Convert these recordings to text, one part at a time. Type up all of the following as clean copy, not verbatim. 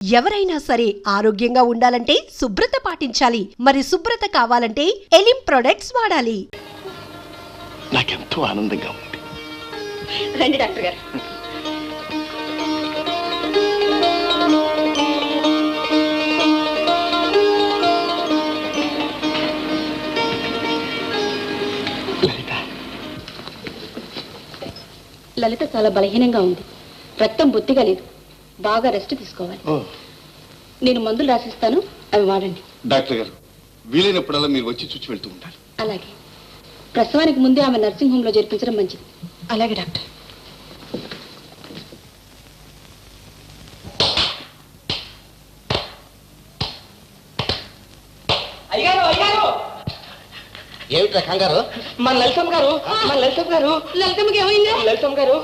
ఎవరైనా సరే ఆరోగ్యంగా ఉండాలంటే శుభ్రత పాటించాలి. మరి శుభ్రత కావాలంటే ఎలిం ప్రొడక్ట్స్ వాడాలి. నాకెంతో ఆనందంగా ఉంది. రండి డాక్టర్ గారు. లలిత చాలా బలహీనంగా ఉంది. రక్తం బొత్తిగా లేదు. బాగా రెస్ట్ తీసుకోవాలి. నేను మందులు రాసిస్తాను, అవి వాడండి. డాక్టర్ గారు, వీలైనప్పుడల్లా మీరు వచ్చి చూసి వెళ్తూ ఉంటారు. అలాగే. ప్రసవానికి ముందే ఆమె నర్సింగ్ హోమ్ లో చేర్పించడం మంచిది. అలాగే డాక్టర్. అయ్యారు అయ్యారు. ఏమిట్రా కంగారు? మన లలితమ్మ గారు, మన లలితమ్మ గారు. లలితమ్మకి ఏమైంది? లలితమ్మ గారు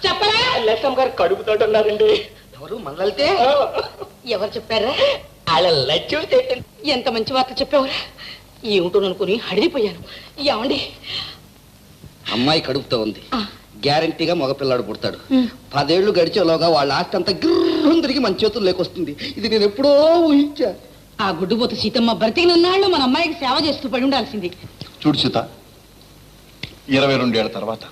చెప్పరా? లలితమ్మ గారు కడుపుతోటి ఉన్నారండి. ఎవరు? మనలతే? ఎవరు చెప్పారా? వాళ్ళ లక్ష్యం ఎంత మంచి వార్త చెప్పేవరా? ఏమిటో అనుకుని అడిగిపోయాను. ఏమండి, అమ్మాయి కడుపుతో ఉంది. గ్యారంటీగా మగపిల్లాడు పుడతాడు. 10 ఏళ్లు గడిచేలోగా వాళ్ళ ఆస్తి అంతా గిర్రం తిరిగి మన చేతులు లేకొస్తుంది. ఇది నేను ఎప్పుడో ఊహించా. ఆ గుడ్డుబోతు సీతమ్మ బ్రతికినన్నాళ్ళు మన అమ్మాయికి సేవ చేస్తూ పడి ఉండాల్సింది. చూడు సీత, 22 ఏళ్ల తర్వాత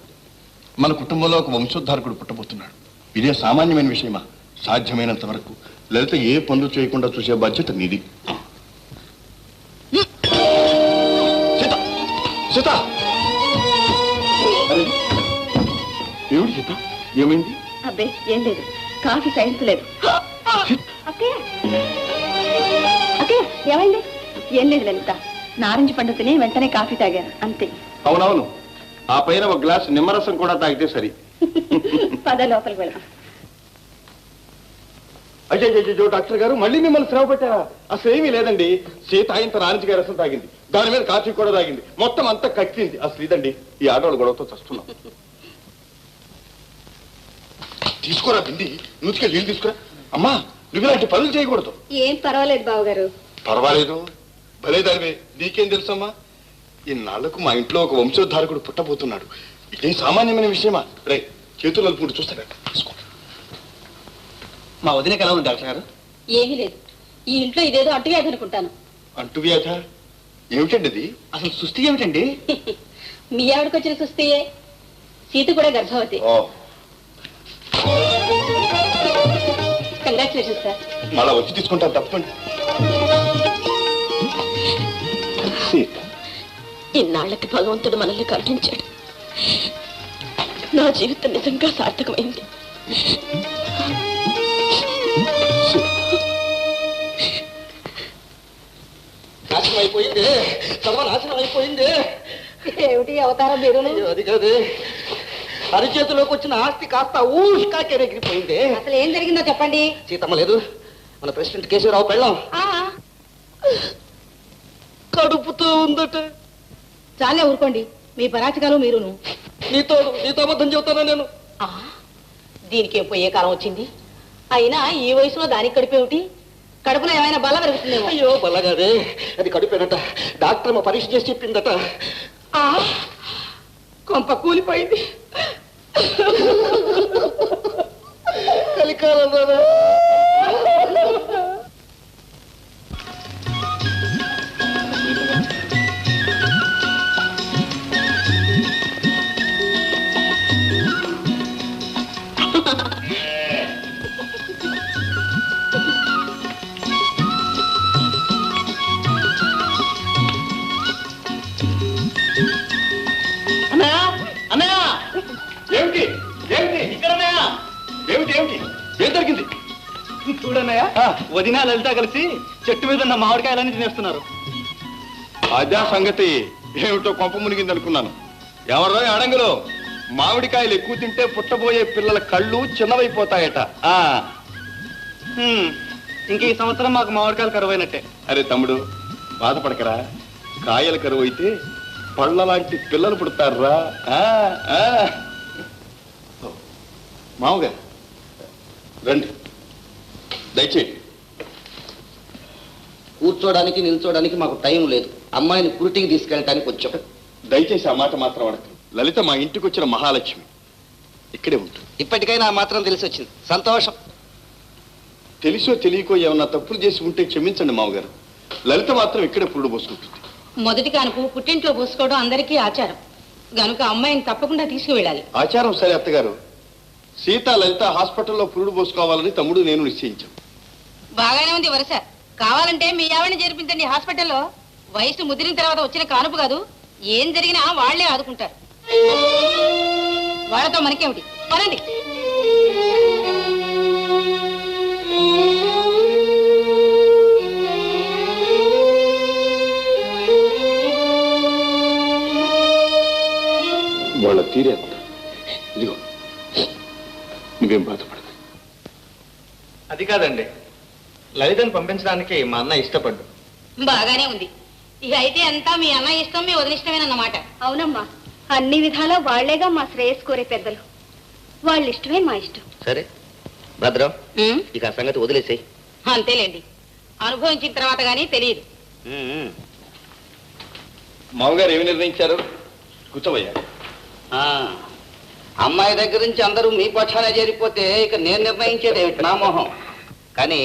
మన కుటుంబంలో ఒక వంశోద్ధారకుడు పుట్టబోతున్నాడు. ఇదే సామాన్యమైన విషయమా? సాధ్యమైనంత వరకు లలిత ఏ పనులు చేయకుండా చూసే బాధ్యత నీది. సీత, సీత, ఏమిటి సీత, ఏమైంది? అబ్బే ఏం లేదు, కాఫీ సైన్స్ లేదు. ఏమైంది? ఏం లేదు లలిత, నారింజ పండు తిని వెంటనే కాఫీ తాగాను అంతే. అవునవును, ఆ పైన ఒక గ్లాస్ నిమ్మరసం కూడా తాగితే సరి. పద లోపలికి వెళ్దాం. అయ్యో డాక్టర్ గారు, మళ్ళీ మిమ్మల్ని శ్రమ పెట్టారా? అసలు ఏమీ లేదండి. సీత ఇంత నారింజకాయ రసం తాగింది, దాని మీద కాఫీ కూడా తాగింది, మొత్తం అంతా కక్కింది. అసలు ఇదండి ఈ ఆడవాళ్ళ గొడవతో చస్తున్నాం. తీసుకోరా బింది, నూతికే నీళ్ళు తీసుకురా. అమ్మా, నువ్వు ఇలాంటి పనులు చేయకూడదు. ఏం పర్వాలేదు బావగారు. పర్వాలేదు, భలేదానివే. నీకేం తెలుసమ్మా? ఇన్నాళ్లకు మా ఇంట్లో ఒక వంశోద్ధారకుడు పుట్టబోతున్నాడు. ఇదేం సామాన్యమైన విషయమా? రే, చేతులు అలుపుకుంటూ చూస్తారా? తీసుకో. మా వదినకి ఎలా ఉంది డాక్టర్ గారు? ఏమీ లేదు, ఈ ఇంట్లో ఇదేదో అంటువ్యాధి అనుకుంటాను. అంటువ్యాధ? ఏమిటండి అది? అసలు సృష్టి ఏమిటండి? మీ ఆవిడకి వచ్చిన సుస్థియే. సీత కూడా గర్భవతి. Congratulation sir. మళ్ళా వచ్చి తీసుకుంటాను, తప్పండి. ఇన్నాళ్లకి భగవంతుడు మనల్ని కరుణించాడు. నా జీవితం నిజంగా సార్థకమైంది. నాశనం అయిపోయింది, సర్వనాశనం అయిపోయింది. ఏమిటి అవతారం మీరు? అది కాదు, అరిచేతిలోకి వచ్చిన ఆస్తి కాస్త ఊష్కాకెరెగిరిపోయింది. అసలు ఏం జరిగిందో చెప్పండి. సీతమ్మ లేదు, మన ప్రెసిడెంట్ కేశవరావు పెళ్ళాం కడుపుతో ఉందట. చాలే ఊరుకోండి, మీ పరాచకాలు మీరును. నీతో అబద్ధం చెబుతానా నేను? దీనికి పోయే కాలం వచ్చింది. అయినా ఈ వయసులో దానికి కడిపేమిటి? కడుపులో ఏమైనా బల్ల పెరుగుతుందేమో. అయ్యో బల్లగాదే, అది కడుపేనట. డాక్టర్ మా పరీక్ష చేసి చెప్పిందట. కొంప కూలిపోయింది. కలికాలం ఏమిటి ఏమిటి ఏమిటి ఏమిటి ఏం జరిగింది? చూడన్నయ్య, వదిన లలిత కలిసి చెట్టు మీద ఉన్న మామిడికాయలన్నీ తినేస్తున్నారు. అదే సంగతి. ఏమిటో కొంప మునిగింది అనుకున్నాను. ఎవరో అడంగులో మామిడికాయలు ఎక్కువ తింటే పుట్టబోయే పిల్లల కళ్ళు చిన్నవైపోతాయట. ఇంక ఈ సంవత్సరం మాకు మామిడికాయలు కరువైనట్టే. అరే తమ్ముడు, బాధపడకరా. కాయల కరువు అయితే పళ్ళ లాంటి పిల్లలు పుడతారా? మామగారు రండి, దయచేయండి. కూర్చోడానికి నిల్చోడానికి మాకు టైం లేదు. అమ్మాయిని పురిటికి తీసుకెళ్ళటానికి వచ్చాం. దయచేసి ఆ మాట మాత్రం అడగండి. లలిత మా ఇంటికి వచ్చిన మహాలక్ష్మి. ఇక్కడే ఉంటుంది. ఇప్పటికైనా మాత్రం తెలిసి వచ్చింది. సంతోషం. తెలిసో తెలియకో ఏమన్నా తప్పులు చేసి ఉంటే క్షమించండి మామగారు. లలిత మాత్రం ఇక్కడే పురుడు పోసుకుంటుంది. మొదటి కానుపు పుట్టింట్లో పోసుకోవడం అందరికీ ఆచారం గనుక అమ్మాయిని తప్పకుండా తీసుకువెళ్ళాలి. ఆచారం సరే అత్తగారు. సీత లలిత హాస్పిటల్లో పురుడు పోసుకోవాలని తమ్ముడు నేను నిశ్చయించాం. బాగానే ఉంది వరుస. కావాలంటే మీ ఆవిడని చేర్పించండి హాస్పిటల్లో. వయసు ముదిరిన తర్వాత వచ్చిన కానుపు కాదు, ఏం జరిగినా వాళ్లే ఆదుకుంటారు. వాళ్ళతో మనకేమిటి, పనండి. వాళ్ళ తీరేంత ఇదిగో, నువ్వేం బాధపడదు. అది కాదండి, లలితను పంపించడానికి మా అన్న ఇష్టపడ్డు. బాగానే ఉంది. ఇక అయితే అంతా మీ అన్న ఇష్టం, మీ వదిలిష్టమేనన్నమాట. అవునమ్మా, అన్ని విధాలా వాళ్లేగా మా శ్రేయస్ కోరే పెద్దలు. వాళ్ళ ఇష్టమే మా ఇష్టం. సరే భద్రం, ఇక ఆ సంగతి వదిలేసేయి. అంతేలేండి, అనుభవించిన తర్వాత గానీ తెలియదు. మామగారు ఏమి నిర్ణయించారు? కూర్చోవయ్యా. అమ్మాయి దగ్గర నుంచి అందరూ మీ పక్షానే చేరిపోతే ఇక నేను నిర్ణయించేది ఏమిటి నా మోహం. కానీ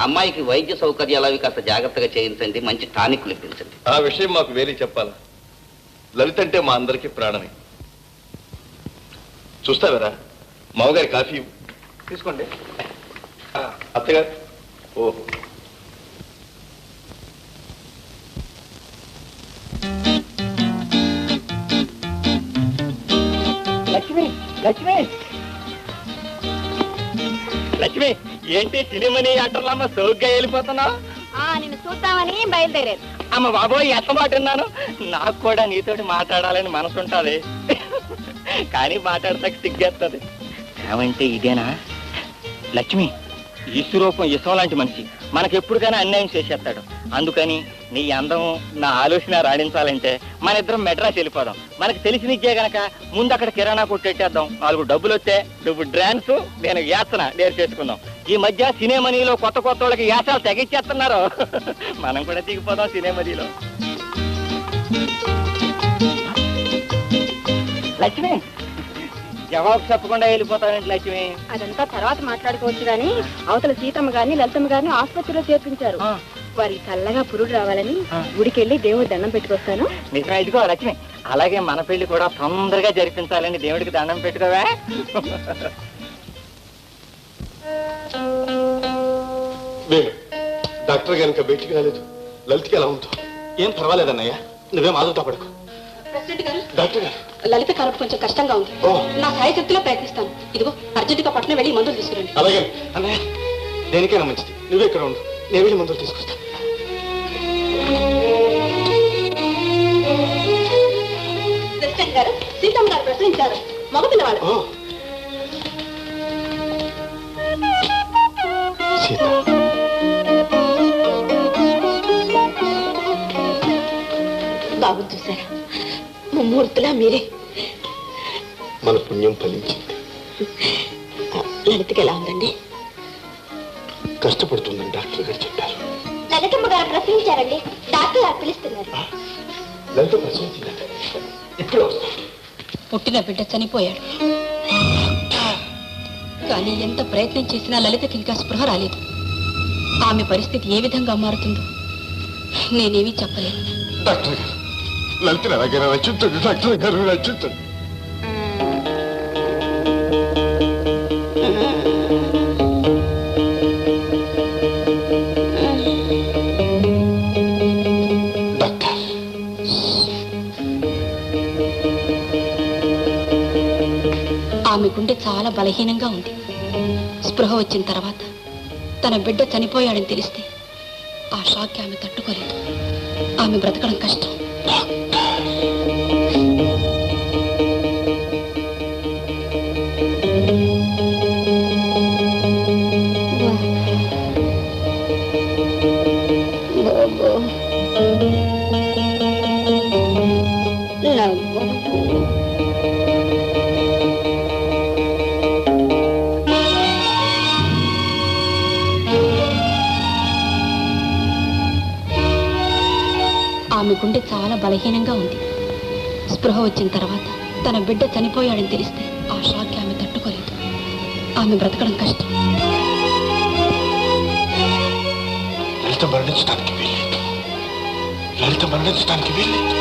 అమ్మాయికి వైద్య సౌకర్యాలు అవి కాస్త జాగ్రత్తగా చేయించండి, మంచి టానిక్లు ఇప్పించండి. ఆ విషయం మాకు వేరే చెప్పాలా? లలిత అంటే మా అందరికీ ప్రాణమే. చూస్తావరా మామగారి కాఫీ తీసుకోండి. అత్తగారు. ఓ లక్ష్మి, లక్ష్మి, లక్ష్మి, ఏంటి సినిమని అంటారమ్మా సోగ్గా వెళ్ళిపోతున్నావు? నిన్ను చూద్దామని బయలుదేరారు. అమ్మ బాబోయ్, ఎంత మాట విన్నాను. నాకు కూడా నీతోటి మాట్లాడాలని మనసు ఉంటుంది, కానీ మాట్లాడతాక సిగ్గేస్తుంది. ఏమంటే ఇదేనా లక్ష్మి? ఈశ్వరూపం ఇసం లాంటి మనిషి మనకెప్పుడుకైనా అన్యాయం చేసేస్తాడు. అందుకని నీ అందం నా ఆలోచన రాణించాలంటే మన ఇద్దరం మెడ్రాస్ వెళ్ళిపోదాం. మనకు తెలిసి నిచ్చే గనక ముందు అక్కడ కిరాణా కొట్టెట్టేద్దాం. 4 డబ్బులు వస్తే నువ్వు డ్రాన్స్, నేను యాసన నేర్చేసుకుందాం. ఈ మధ్య సినిమానీలో కొత్త కొత్త వాళ్ళకి యాసాలు తెగించేస్తున్నారు. మనం కూడా దిగిపోదాం సినిమానీలో. లక్ష్మి, జవాబు చెప్పకుండా వెళ్ళిపోతానండి లక్ష్మి. అదంతా తర్వాత మాట్లాడుకోవచ్చు గాని, అవతల సీతమ్మ గారిని లలితమ్మ గారిని ఆసుపత్రిలో చేర్పించారు. వారికి చల్లగా పురుడు రావాలని గుడికెళ్ళి దేవుడి దండం పెట్టుకొస్తాను. నిజమే. ఇదిగో లక్ష్మి, అలాగే మన పెళ్లి కూడా తొందరగా జరిపించాలని దేవుడికి దండం పెట్టుకోవా. డాక్టర్ గారు ఇంకా బయటికి రాలేదు. లలితకి ఎలా ఉందో? ఏం పర్వాలేదన్నయ్య, నువ్వేం ఆదుతా పడకు. ప్రెసిడెంట్ గారు, డాక్టర్ గారు లలిత కడుపు కొంచెం కష్టంగా ఉంది. నా సాయశక్తిలో ప్రయత్నిస్తాను. ఇదిగో అర్జెంటుగా పట్టణం వెళ్ళి మందులు తీసుకురండి. అలాగే అన్నయ్య, దేనికైనా మంచిది. నువ్వే ఇక్కడ ఉండు, నేను వెళ్ళి మందులు తీసుకొస్తా. ప్రెసిడెంట్ గారు, సీతమ్మ గారు ప్రశ్నించారు. మగపిల్లవాడు. సీత, బాబు చూసారా, ముమ్మూర్తులా మీరే. మన పుణ్యం ఫలించింది. లలితకి ఎలా ఉందండి? కష్టపడుతుందని డాక్టర్ గారు చెప్పారు. లలితమ్మ గారు ప్రశ్నించారండి, డాక్టర్ గారు పిలుస్తున్నారు. లలిత ప్రసవించిందట. ఇప్పుడే వస్తాను. పుట్టిన బిడ్డ చనిపోయాడు, కానీ ఎంత ప్రయత్నం చేసినా లలితకి ఇంకా స్పృహ రాలేదు. ఆమె పరిస్థితి ఏ విధంగా మారుతుందో నేనేమీ చెప్పలేను. డాక్టర్ గారు, లలితని ఎలాగైనా రచించండి. డాక్టర్ గారు రచించండి. ఆమె గుండె చాలా బలహీనంగా ఉంది. స్పృహ వచ్చిన తర్వాత తన బిడ్డ చనిపోయాడని తెలిస్తే ఆ షాక్కి ఆమె తట్టుకోలేదు. ఆమె బ్రతకడం కష్టం. ఆమె గుండె చాలా బలహీనంగా ఉంది. స్పృహ వచ్చిన తర్వాత తన బిడ్డ చనిపోయాడని తెలిస్తే ఆ షాక్కి ఆమె తట్టుకోలేదు. ఆమె బ్రతకడం కష్టం. లలిత మరణించడానికి వీల్లేదు. లలిత మరణించడానికి వీల్లేదు.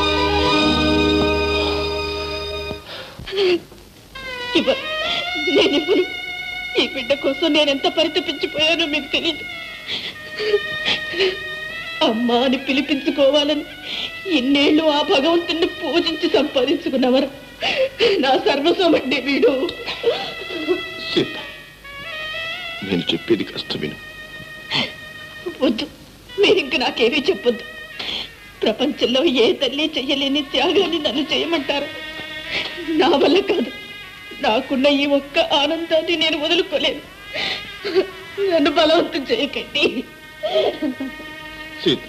నేనిప్పుడు ఈ బిడ్డ కోసం నేనెంత పరితపించిపోయానో మీకు తెలియదు. అమ్మా అని పిలిపించుకోవాలని ఇన్నేళ్ళు ఆ భగవంతుని పూజించి సంపాదించుకున్నవరు నా సర్వస్వం అండి వీడు. సీత, నేను చెప్పేది కష్టం విను. వద్దు, మీరింక నాకేమీ చెప్పొద్దు. ప్రపంచంలో ఏ తల్లి చెయ్యలేని త్యాగాన్ని నన్ను చేయమంటారు. నా వల్ల కాదు. నాకున్న ఈ ఒక్క ఆనందాన్ని నేను వదులుకోలేను. నన్ను బలవంతం చేయకండి. సీత,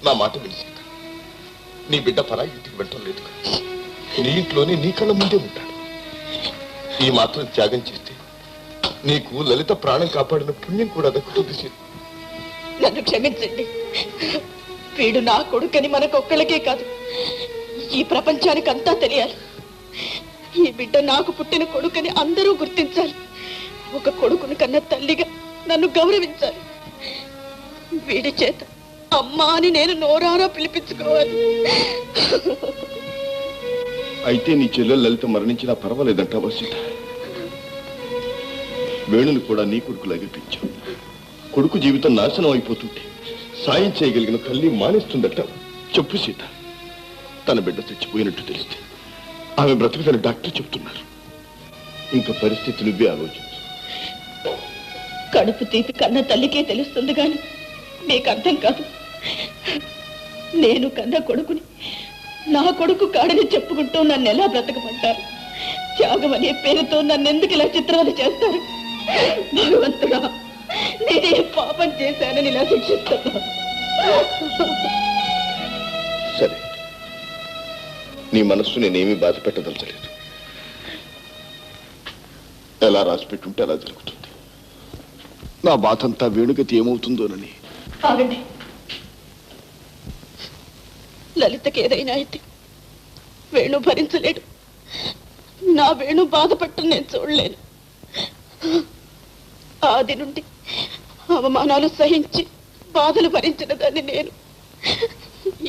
నా మాట విని సీత. నీ బిడ్డ పరాయి ఇంటికి వెళ్ళటం లేదు. నీ ఇంట్లోనే నీ కళ్ళ ముందే ఉంటాడు. ఈ మాత్రం త్యాగం చేస్తే నీకు లలిత ప్రాణం కాపాడిన పుణ్యం కూడా దక్కుతుంది సీత. నన్ను క్షమించండి. వీడు నా కొడుకని మనకొక్కళ్ళకే కాదు, ఈ ప్రపంచానికి అంతా తెలియాలి. ఈ బిడ్డ నాకు పుట్టిన కొడుకని అందరూ గుర్తించాలి. ఒక కొడుకుని కన్న తల్లిగా నన్ను గౌరవించాలి. వీడి చేత అమ్మా అని నేను నోరారా పిలిపించుకోవాలి. అయితే నీ చెల్లెలు లలిత మరణించినా పర్వాలేదంటావా సీత? వేణుని కూడా నీ కొడుకులాగే పెంచావు. కొడుకు జీవితం నాశనం అయిపోతుంటే సాయం చేయగలిగిన తల్లి మానేస్తుందట. చెప్పు సీత, తన బిడ్డ చచ్చిపోయినట్టు తెలిస్తే ఆమె బ్రతుకుదని డాక్టర్ చెప్తున్నారు. ఇంకా పరిస్థితి నువ్వే ఆలోచించు. కడుపు తీపి కన్న తల్లికే తెలుస్తుంది గాని మీకు అర్థం కాదు. నేను కన్న కొడుకుని నా కొడుకు కాడని చెప్పుకుంటూ నన్ను ఎలా బ్రతకమంటారు? త్యాగం అనే పేరుతో నన్ను ఎందుకు ఇలా చిత్రాలు చేస్తారు? భగవంతుడా, నేనే పాపం చేశానని ఇలా శిక్షిస్తున్నా. సరే, నీ మనస్సు నేనేమీ బాధ పెట్టదలచలేదు. ఎలా రాసి పెట్టుంటే అలా జరుగుతుంది. నా బాధ అంతా వేణుగతి ఏమవుతుందోనని. ఆగండి. లలితకి ఏదైనా అయితే వేణు భరించలేడు. నా వేణు బాధపట్టు నేను చూడలేను. ఆది నుండి అవమానాలు సహించి బాధలు భరించిన దాన్ని నేను.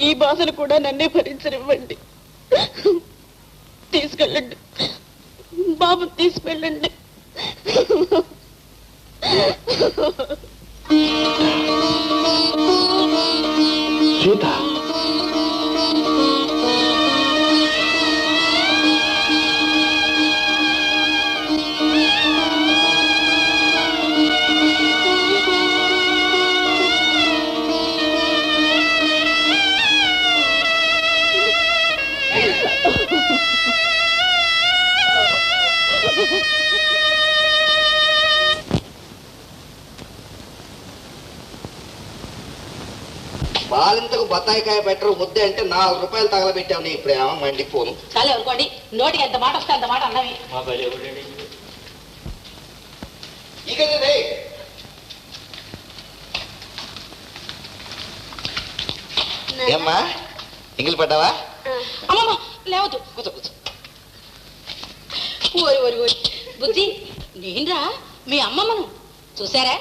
ఈ బాధలు కూడా నన్నే భరించనివ్వండి. తీసుకెళ్ళండి, బాబు తీసుకెళ్ళండి. సీత, బాలింతకు బత్తాయికాయ పెట్టరు ముద్దే అంటే 4 రూపాయలు తగలబెట్టావు. నీ ప్రేమ మండిపోను. చాలే అనుకోండి, నోటికి ఎంత మాట వస్తే అంత మాట అన్నవి. ఇక ఏమ్మా, ఎంగిలి పడ్డావా? అమ్మమ్మ లేవద్దు, కూర్చో కూర్చో. ఓరి ఓరి ఓరి బుద్ధి, నేనురా మీ అమ్మమ్మను. చూసారా,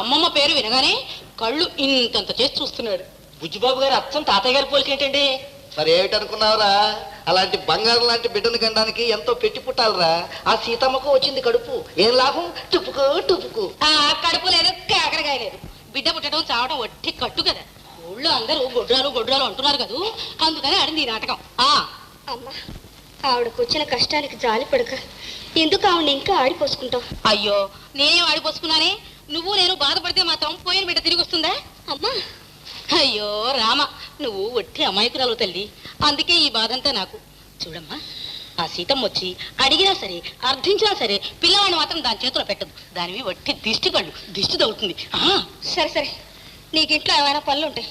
అమ్మమ్మ పేరు వినగానే కళ్ళు ఇంతంత చేసి చూస్తున్నాడు. బుజ్జిబాబు గారు అచ్చం తాతయ్య గారి పోలికేంటండి? మరి ఏమిటనుకున్నావురా? అలాంటి బంగారం లాంటి బిడ్డను కనడానికి ఎంతో పెట్టి పుట్టాలరా. ఆ సీతమ్మకు వచ్చింది కడుపు. ఏం లాభం? టుపుకు టుపుకు. ఆ కడుపు లేదు, కాకరకాయ లేదు. బిడ్డ పుట్టడం చావడం వట్టి కట్టు కదా. ఊళ్ళో అందరూ గొడ్రాలు గొడ్రాలు అంటున్నారు కదా, అందుకని ఆడింది ఈ నాటకం. అమ్మా, ఆవిడకు వచ్చిన కష్టానికి జాలి పడక ఎందుకు ఆవిడ ఇంకా ఆడిపోసుకుంటావు? అయ్యో, నేనేం ఆడిపోసుకున్నానే? నువ్వు నేను బాధపడితే మాత్రం పోయిన బిడ్డ తిరిగి వస్తుందా? అమ్మా, అయ్యో రామ, నువ్వు వట్టి అమాయకురాలు తల్లి. అందుకే ఈ బాధంతా నాకు. చూడమ్మా, ఆ సీతమ్మ వచ్చి అడిగినా సరే అర్థించినా సరే పిల్లవాడిని మాత్రం దాని చేతిలో పెట్టదు. దానివి వట్టి దిష్టి కళ్ళు, దిష్టి తగులుతుంది. సరే సరే, నీకు ఇంట్లో ఏమైనా పనులు ఉంటాయి,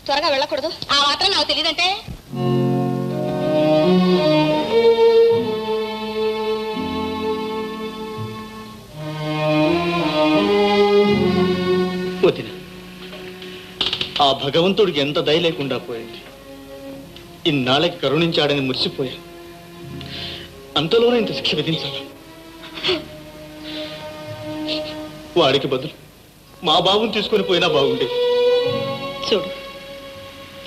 త్వరగా వెళ్ళకూడదు. ఆ మాత్రం నాకు తెలియదంటే. వదిన, ఆ భగవంతుడికి ఎంత దయ లేకుండా పోయింది. ఇన్నాళ్ళకి కరుణించాడని మురిసిపోయా. అంతలోనే ఇంత శిక్ష విధించాలి. వాడికి బదులు మా బాబుని తీసుకొని పోయినా బాగుండే. చూడు,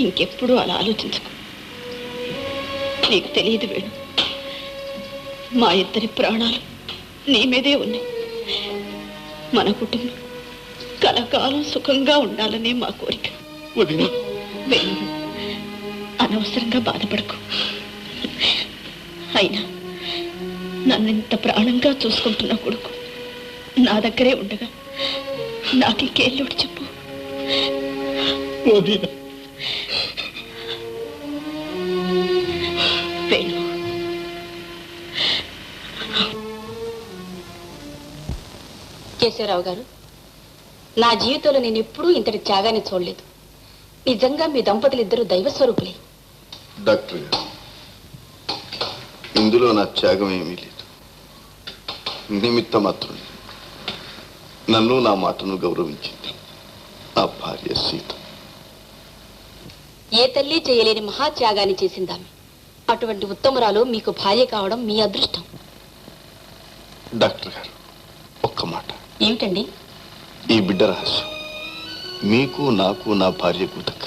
ఇంకెప్పుడు అలా ఆలోచించకు. నీకు తెలియదు వేణు, మా ఇద్దరి ప్రాణాలు నీ మీదే ఉన్నాయి. మన కుటుంబం కలకాలం సుఖంగా ఉండాలనే మా కోరిక. వదినా, వేణు, అనవసరంగా బాధపడకు. అయినా నన్నింత ప్రాణంగా చూసుకుంటున్న కొడుకు నా దగ్గరే ఉండగా నాకు ఇంకేళ్ళోటి చెప్పు. వదినా. వేణు, కేశవరావు గారు, నా జీవితంలో నేను ఎప్పుడూ ఇంతటి త్యాగాన్ని చూడలేదు. నిజంగా మీ దంపతులు ఇద్దరు దైవ స్వరూపులే. డాక్టర్ గారు, ఇందులో నా త్యాగం ఏమీ లేదు. నిమిత్త మాత్రం నన్ను నా మాటను గౌరవించింది నా భార్య సీత. ఏ తల్లి చేయలేని మహాత్యాగాన్ని చేసిందామె. అటువంటి ఉత్తమురాలు మీకు భార్య కావడం మీ అదృష్టం. డాక్టర్ గారు, ఒక్క మాట. ఏమిటండి? ఈ బిడ్డ రహస్యం మీకు, నాకు, నా భార్యకు తక్క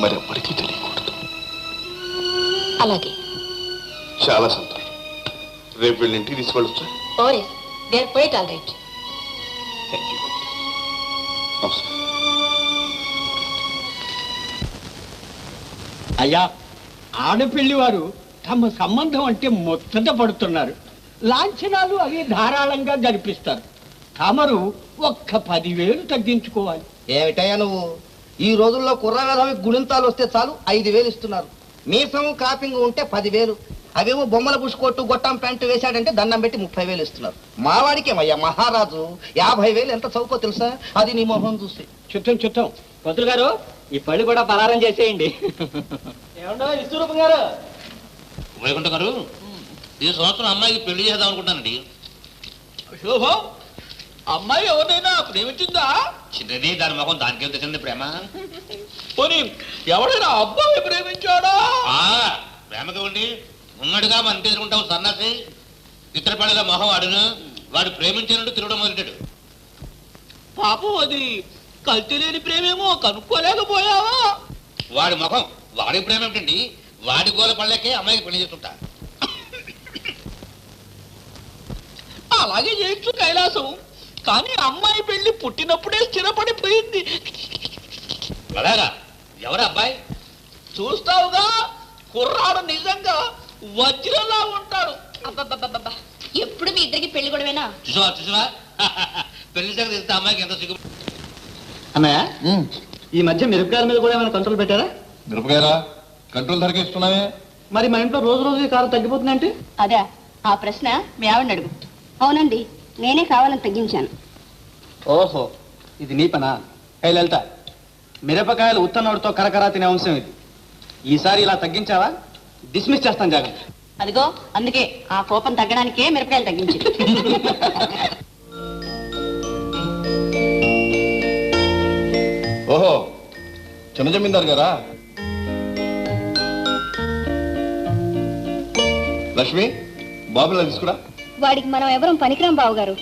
మరెవ్వరికీ తెలియకూడదు. అలాగే. చాలా సంతోషం. రేపు వెళ్ళి ఇంటికి తీసుకెళ్ళొచ్చా? ఓరే, they are quite all right. Thank you. నమస్కారం. అయ్యా, ఆడపిల్లి వారు తమ సంబంధం అంటే ముచ్చట పడుతున్నారు. లాంఛనాలు అవి ధారాళంగా జరిపిస్తారు. తమరు ఒక్క 10,000 తగ్గించుకోవాలి. ఏమిటయ్యా నువ్వు? ఈ రోజుల్లో కుర్రగాదవి గుణింతాలు వస్తే చాలు 5,000 ఇస్తున్నారు. మీసం కాపింగ్ ఉంటే 10,000. అవేమో బొమ్మల పుష్కొట్టు గొట్టం ప్యాంటు వేశాడంటే దండం పెట్టి 30,000 ఇస్తున్నారు. మావాడికేమయ్యా మహారాజు 50,000 ఎంత చౌకో తెలుసా? అది నీ మొహం చూసి. చిత్తం పంతులు గారు, ఈ పళ్ళు కూడా పలారం చేసేయండి. ఏమన్నా విశ్వరూపం గారు? వైకుంఠ గారు, ఈ సంవత్సరం అమ్మాయికి పెళ్లి చేద్దాం అనుకుంటానండి. శోభం, అమ్మాయి ఎవరైనా ప్రేమించిందా? చిన్నది, దాని మొహం దానికేం తెచ్చింది ప్రేమ. పోనీ ఎవరైనా అబ్బాయి ప్రేమించాడా? ప్రేమకి ఉండి ఉన్నట్టుగా మనం తీసుకుంటాం సన్నాసి. చిత్రపడల మొహం వాడును. వాడు ప్రేమించినట్టు తిరగడం మొదలెట్టాడు. పాపం, అది కల్తీ లేని ప్రేమేమో కనుక్కోలేకపోయావా? వాడి ముఖం, వాడి ప్రేమ ఏమిటండి? వాడి గోల పళ్ళకే అమ్మాయికి పెళ్లి చేస్తుంటా. అలాగే చేయొచ్చు కైలాసం. కానీ అమ్మాయి పెళ్లి పుట్టినప్పుడే స్థిరపడిపోయింది. అలాగా? ఎవరు అబ్బాయి? చూస్తావుగా, కుర్రాడు నిజంగా వజ్రలా ఉంటాడు. అబ్బబ్బబ్బబ్బా, ఎప్పుడు మీ ఇద్దరికి పెళ్లి గొడవేనా? చూసావా పెళ్లి సంగతి ఇస్తే అమ్మాయికి ఎంత సిగ్గు. అన్నయ్య, ఈ మధ్య మిరపకాయల మీద కూడా ఏమైనా కంట్రోల్ పెట్టారా? మిరపకాయరా కంట్రోల్ ధరకే ఇస్తున్నామే. మరి మన ఇంట్లో రోజు రోజు కారం తగ్గిపోతుందంటే? అదే ఆ ప్రశ్న మీ ఆవిడని అడుగు. అవునండి, నేనే కావాలని తగ్గించాను. ఓహో, ఇది నీ పనా? హే లలిత, మిరపకాయలు ఉత్తనోడితో కరకరా తినే అంశం ఇది. ఈసారి ఇలా తగ్గించావా డిస్మిస్ చేస్తాను జాగ్రత్త. అదిగో అందుకే ఆ కోపం తగ్గడానికే మిరపకాయలు తగ్గించింది. ఓహో, చిన్న జమీందారు గారా? లక్ష్మి, బాబులా తీసుకురా. వాడికి మనం ఎవరం పనికిరాం బావగారు.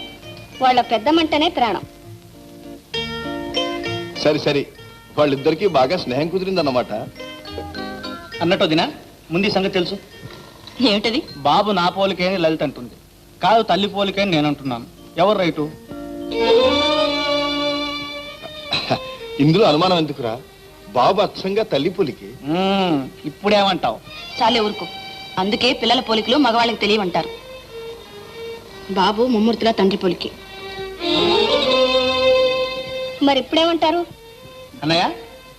వాళ్ళ పెద్దమంటనే ప్రాణం. సరే, వాళ్ళిద్దరికీ బాగా స్నేహం కుదిరిందన్నమాట. అన్నట్టు దినా, ముందు ఈ సంగతి తెలుసు. ఏమిటది? బాబు నా పోలికే అని లలిత అంటుంది. కాదు, తల్లి పోలికే అని నేను అంటున్నాను. ఎవరు రైటు? ఇందులో అనుమానం ఎందుకురా? బాబు అచ్చంగా తల్లి పులికి. ఇప్పుడేమంటావు? చాలే ఊరుకో. అందుకే పిల్లల పోలికలు మగవాళ్ళకి తెలియమంటారు. బాబు ముమ్మూర్తిగా తండ్రి పోలికి. మరి ఇప్పుడేమంటారు? అన్నయ్య,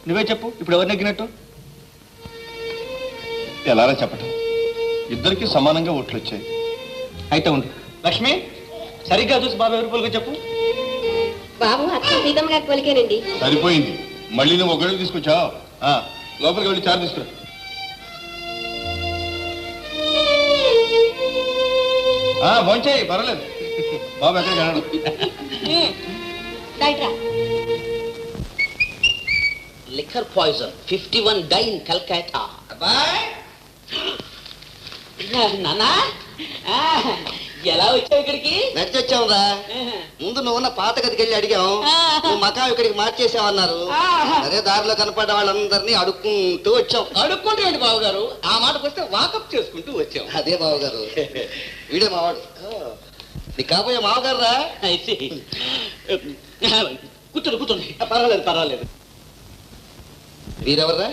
నువ్వే చెప్పు, ఇప్పుడు ఎవరు నెగ్గినట్టు? ఎలారా చెప్పటం? ఇద్దరికి సమానంగా ఓట్లు వచ్చాయి. అయితే ఉండు. లక్ష్మి, సరిగ్గా చూసి బాబు ఎవరి పోలికో చెప్పు. బాబు అత్త సీతమ్మ గారి పోలికేనండి. సరిపోయింది. మళ్ళీ నువ్వు ఒకటి తీసుకొచ్చావు. లోపలికి వెళ్ళి చారు తీసుకురా. భోంచేయి, పర్వాలేదు. బాబు ఎక్కడికి వెళ్ళడు. Liquor poison 51 die in Calcutta. నానా, ఎలా వచ్చావు ఇక్కడికి? నడిచి వచ్చావురా. ముందు నువ్వు ఉన్న పాత గదికి వెళ్ళి అడిగాం, నువ్వు మకాం ఇక్కడికి మార్చేసావన్నారు. అదే దారిలో కనపడ్డ వాళ్ళందరినీ అడుక్కుంటూ వచ్చాం. అడుక్కుంటే బాబు గారు, ఆ మాటకు వస్తే వాకప్ చేసుకుంటూ వచ్చాం. అదే బావగారు, వీడే మావాడు. నీ కాబోయే మావగారు రా. కూర్చోండి కూర్చోండి. పర్వాలేదు పర్వాలేదు. వీరెవర్రా?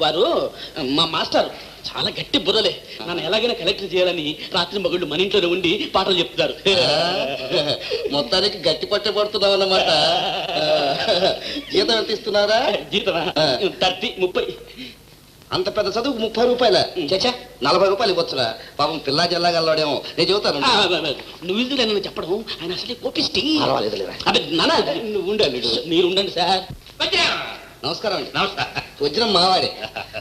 వారు మా మాస్టర్. చాలా గట్టి బుర్రలే. నన్ను ఎలాగైనా కలెక్టర్ చేయాలని రాత్రి మగుళ్ళు మన ఇంట్లోనే ఉండి పాటలు చెప్తారు. మొత్తానికి గట్టి పట్టే పడుతున్నావు అన్నమాట. జీతం ఎంత ఇస్తున్నారా? జీతమా? 30. అంత పెద్ద చదువుకు 30 రూపాయల? చచ్చా, 40 రూపాయలు ఇవ్వచ్చురా. పాపం పిల్లా జిల్లా గల్లాడేమో. నేను చెబుతాను. నువ్వు ఇందులో చెప్పడం ఆయన అసలే కోపిస్టి. పర్వాలేదు లేరా. అదే నాన్న, నువ్వు ఉండండి, మీరు ఉండండి సార్. నమస్కారం అండి. వచ్చిన మావాడే.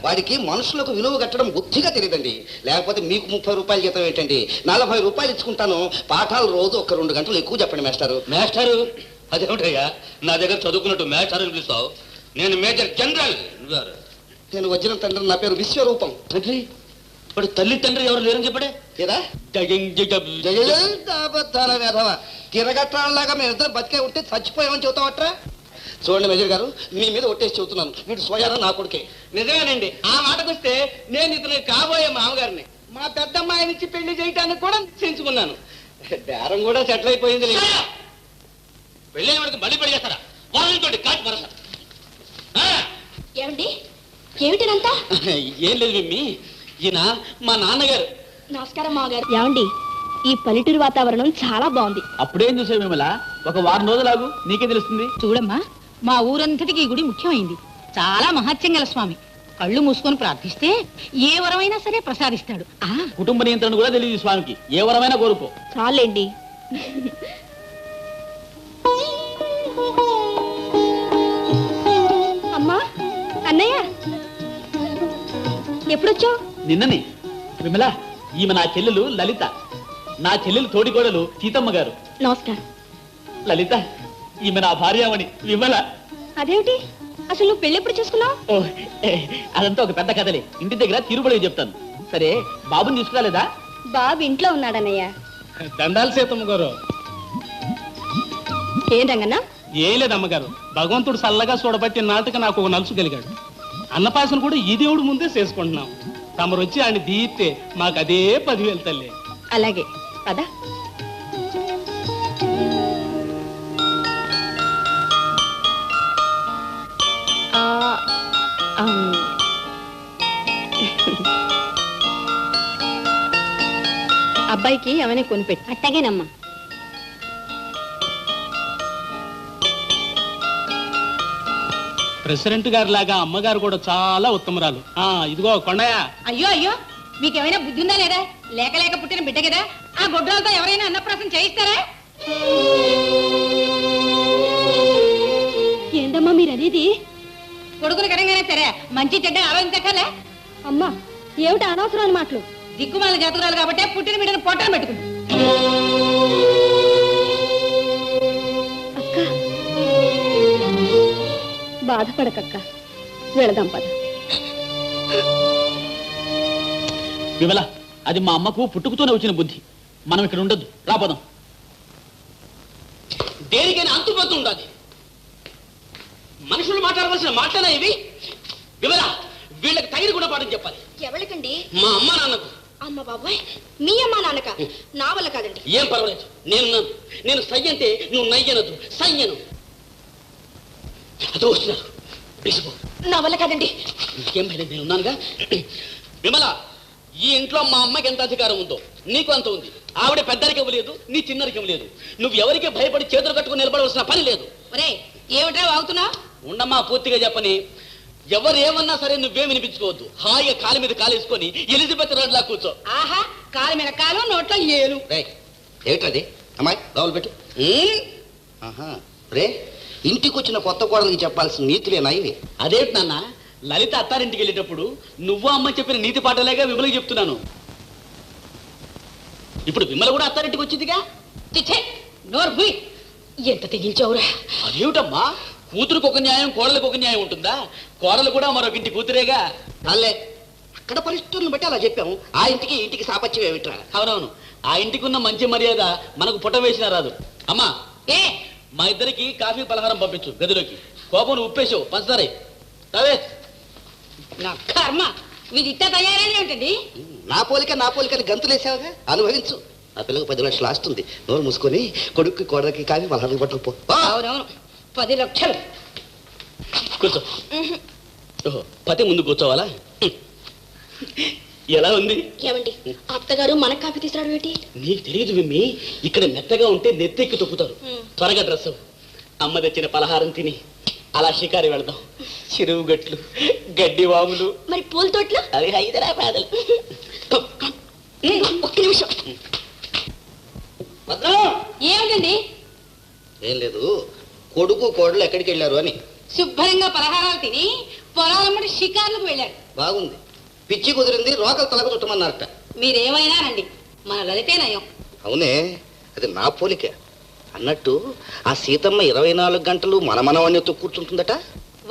వాడికి మనుషులకు విలువ కట్టడం బుద్ధిగా తెలియదండి. లేకపోతే మీకు 30 రూపాయలు జీతం ఏంటండి? 40 రూపాయలు ఇచ్చుకుంటాను. పాఠాలు రోజు 1-2 గంటలు ఎక్కువ చెప్పండి మేస్టారు. మేస్టారు అదేమిటయ్యా, నా దగ్గర చదువుకున్నట్టు మేస్టారు పిలుస్తావు? నేను మేజర్ జనరల్. నేను వచ్చిన తండ్రి, నా పేరు విశ్వరూపం. తండ్రి? ఇప్పుడు తల్లి తండ్రి ఎవరు లేరని చెప్పడే ఏదా వేధవా, తిరగట్రాలాగా మేమిద్దరం బతికే ఉంటే చచ్చిపోయామని చెబుతావట్రా? చూడండి మేజర్ గారు, మీ మీద ఒట్టేసి చెబుతున్నాను, వీడు స్వయాన నా కొడుకే. నిజమేనండి. ఆ మాటకు వస్తే నేను ఇతను కాబోయే మామగారిని. మా పెద్దమ్మాయినిచ్చి పెళ్లి చేయటానికి కూడా నిశ్చయించుకున్నాను. బేరం కూడా సెటిల్ అయిపోయింది. పెళ్ళైన వాడికి మళ్ళీ పెళ్లి చేస్తారా? వాళ్ళతోటి కాచి మరస. ఏమండి, ఏమిటనంతా? ఏం లేదు మిమ్మి, ఈయన మా నాన్నగారు. నమస్కారం మామగారు. ఏమండి, ఈ పల్లెటూరు వాతావరణం చాలా బాగుంది. అప్పుడేం చూసావు మిమ్మల్ని? ఒక వారం రోజులాగు, నీకే తెలుస్తుంది. చూడమ్మా, మా ఊరంతటికి ఈ గుడి ముఖ్యమైంది. చాలా మహత్యం గల స్వామి. కళ్ళు మూసుకొని ప్రార్థిస్తే ఏ వరమైనా సరే ప్రసాదిస్తాడు. కుటుంబ నియంత్రణ కూడా తెలియదు స్వామికి. ఏ వరమైనా కోరుకో. చాలండి. అమ్మా, అన్నయ్య ఎప్పుడొచ్చావు? నిన్ననే. విమల, ఈమె నా చెల్లెలు లలిత. నా చెల్లెలు తోడికోడలు సీతమ్మ గారు. నమస్కారం. లలిత, ఈమె నా భార్యామణి విమల. అదేమిటి, అసలు నువ్వు పెళ్లి ఎప్పుడు చేసుకున్నావు? అదంతా ఒక పెద్ద కథలే. ఇంటి దగ్గర తిరుపతి చెప్తాను. సరే, బాబుని తీసుకురాలేదా? బాబు ఇంట్లో ఉన్నాడన్నయ్య. దండాలు సీతమ్మ గారు. ఏం రంగన్నా? ఏం లేదు అమ్మగారు, భగవంతుడు చల్లగా చూడబట్టి నాటికి నాకు ఒక నలుసు కలిగాడు. అన్నపాసన కూడా ఈ దేవుడు ముందే చేసుకుంటున్నాం. తమరు వచ్చి ఆయన దీయితే మాకు అదే 10,000 తల్లి. అలాగే పద. అబ్బాయికి ఏమైనా కొనిపెట్టు. అట్టగేనమ్మా. ప్రెసిడెంట్ గారి లాగా అమ్మగారు కూడా చాలా ఉత్తమరాలు. ఇదిగో కొండయ్య. అయ్యో అయ్యో, మీకేమైనా బుద్ధి ఉందా లేదా? లేక లేక పుట్టిన బిడ్డ కదా, ఆ గొడ్రాలతో ఎవరైనా అన్నప్రాసం చేయిస్తారా? ఏంటమ్మా మీరు అనేది? కొడుకుని కరంగానే సరే, మంచి చెడ్డ ఆలోచించక్కర్లే. అమ్మా, ఏమిటి అనవసరమైన మాటలు? దిక్కుమాల జాతకురాలు కాబట్టి పుట్టిన బిడ్డను పొట్టను పెట్టుకుంది. అక్క, బాధపడకక్క, వెళదాం పద. విమల, అది మా అమ్మకు పుట్టుకుతూనే వచ్చిన బుద్ధి. మనం ఇక్కడ ఉండొద్దు, రాపోదాం. దేనికైనా అంతుపోతూ ఉండాలి. మనుషులు మాట్లాడవలసిన మాటలే ఇవి. విమల, వీళ్ళకి తగిన కూడా పాఠం చెప్పాలి. ఎవరికండి? మా అమ్మ నాన్నకు. అమ్మ బాబాయ్, మీ అమ్మ నాన్నక? నా వల్ల కాదండి. ఏం పర్వాలేదు, నేను సై అంటే నువ్వు నయ్యనదు, సయ్యను. అదో వస్తున్నారు. నా వల్ల కాదండి. ఏం భయం, నేను ఉన్నానుగా. విమల, ఈ ఇంట్లో మా అమ్మకి ఎంత అధికారం ఉందో నీకు అంత ఉంది. ఆవిడ పెద్దరికం లేదు, నీ చిన్నరికం లేదు. నువ్వు ఎవరికి భయపడి చేతులు కట్టుకుని నిలబడవలసిన పని లేదు. ఒరే, ఏమిట్రా వాగుతున్నా? ఉండమ్మా, పూర్తిగా చెప్పని. ఎవరు ఏమన్నా సరే నువ్వేం వినిపించుకోవద్దు. హాయిగా కాలు మీద కాలేసుకొని ఎలిజబెత్ రోడ్లా కూర్చో. ఆహా, కాలు మీద కాలు, నోట్లో ఏలు. ఏమిటది? అమ్మాయి లోపల పెట్టు. రే, ఇంటికి వచ్చిన కొత్త కోడలికి చెప్పాల్సిన నీతులేనా ఇవి? అదేంటి నాన్న, లలిత అత్తారింటికి వెళ్ళేటప్పుడు నువ్వు అమ్మ చెప్పిన నీతి పాటలేగా విమలకి చెప్తున్నాను. ఇప్పుడు విమల కూడా అత్తారింటికి వచ్చిందిగా. చిచ్చే, నోరు భూయ్. ఎంత తెగించావురా? అదేమిటమ్మా, కూతురుకు ఒక న్యాయం, కోడలకు ఒక న్యాయం ఉంటుందా? కోడలు కూడా మరొక ఇంటి కూతురేగా. అల్లే, అక్కడ పరిస్థితులను బట్టి అలా చెప్పాము. ఆ ఇంటికి ఇంటికి సాపత్యం ఏమిట్రా? అవునవును, ఆ ఇంటికి ఉన్న మంచి మర్యాద మనకు పుట్ట వేసినా రాదు. అమ్మా ఏ మా ఇద్దరికి కాఫీ పలహారం పంపించు గదిలోకి. కోపం ఉప్పేసావు పంచదారే అవే. నా కర్మ వీడి ఇట్ట తయారైన ఏంటండి? నా పోలికని గంతులేసావుగా, అనుభవించు. ఆ పిల్లకు 10 లక్షలు ఆస్తుంది. నోరు మూసుకొని కొడుక్కి కోడలికి కాఫీ పలహారం పట్టుకుపో. అవునవును 10 లక్షలు. కూర్చో. ఓహో పతి ముందు కూర్చోవాలా? ఎలా ఉంది? ఏమండి అత్తగారు మన కాఫీ తీసుకురావడం ఏంటి? నీకు తెలియదు మిమ్మి, ఇక్కడ మెత్తగా ఉంటే నెత్తెక్కి తొక్కుతారు. త్వరగా డ్రెస్ అమ్మ తెచ్చిన పలహారం తిని అలా షికారి వెళదాం. చెరువు గట్లు, గడ్డి వాములు, మరి పూల తోటలో అది హైదరాబాద్. ఒక్క నిమిషం. ఏమిటండి? ఏం లేదు, కొడుకు కోడలు ఎక్కడికి వెళ్ళారు అని. శుభ్రంగా పలహారాలు తిని పొలాలమ్మడి షికార్లకు వెళ్ళాడు. బాగుంది, పిచ్చి కుదిరింది, రోకలు తలకు చుట్టమన్నారట. మీరేమైనా రండి, మన లలితే నయం. అవునే, అది నా పోలిక. అన్నట్టు ఆ సీతమ్మ 24 గంటలు మనమనవాణ్ణి ఎత్తు కూర్చుంటుందట.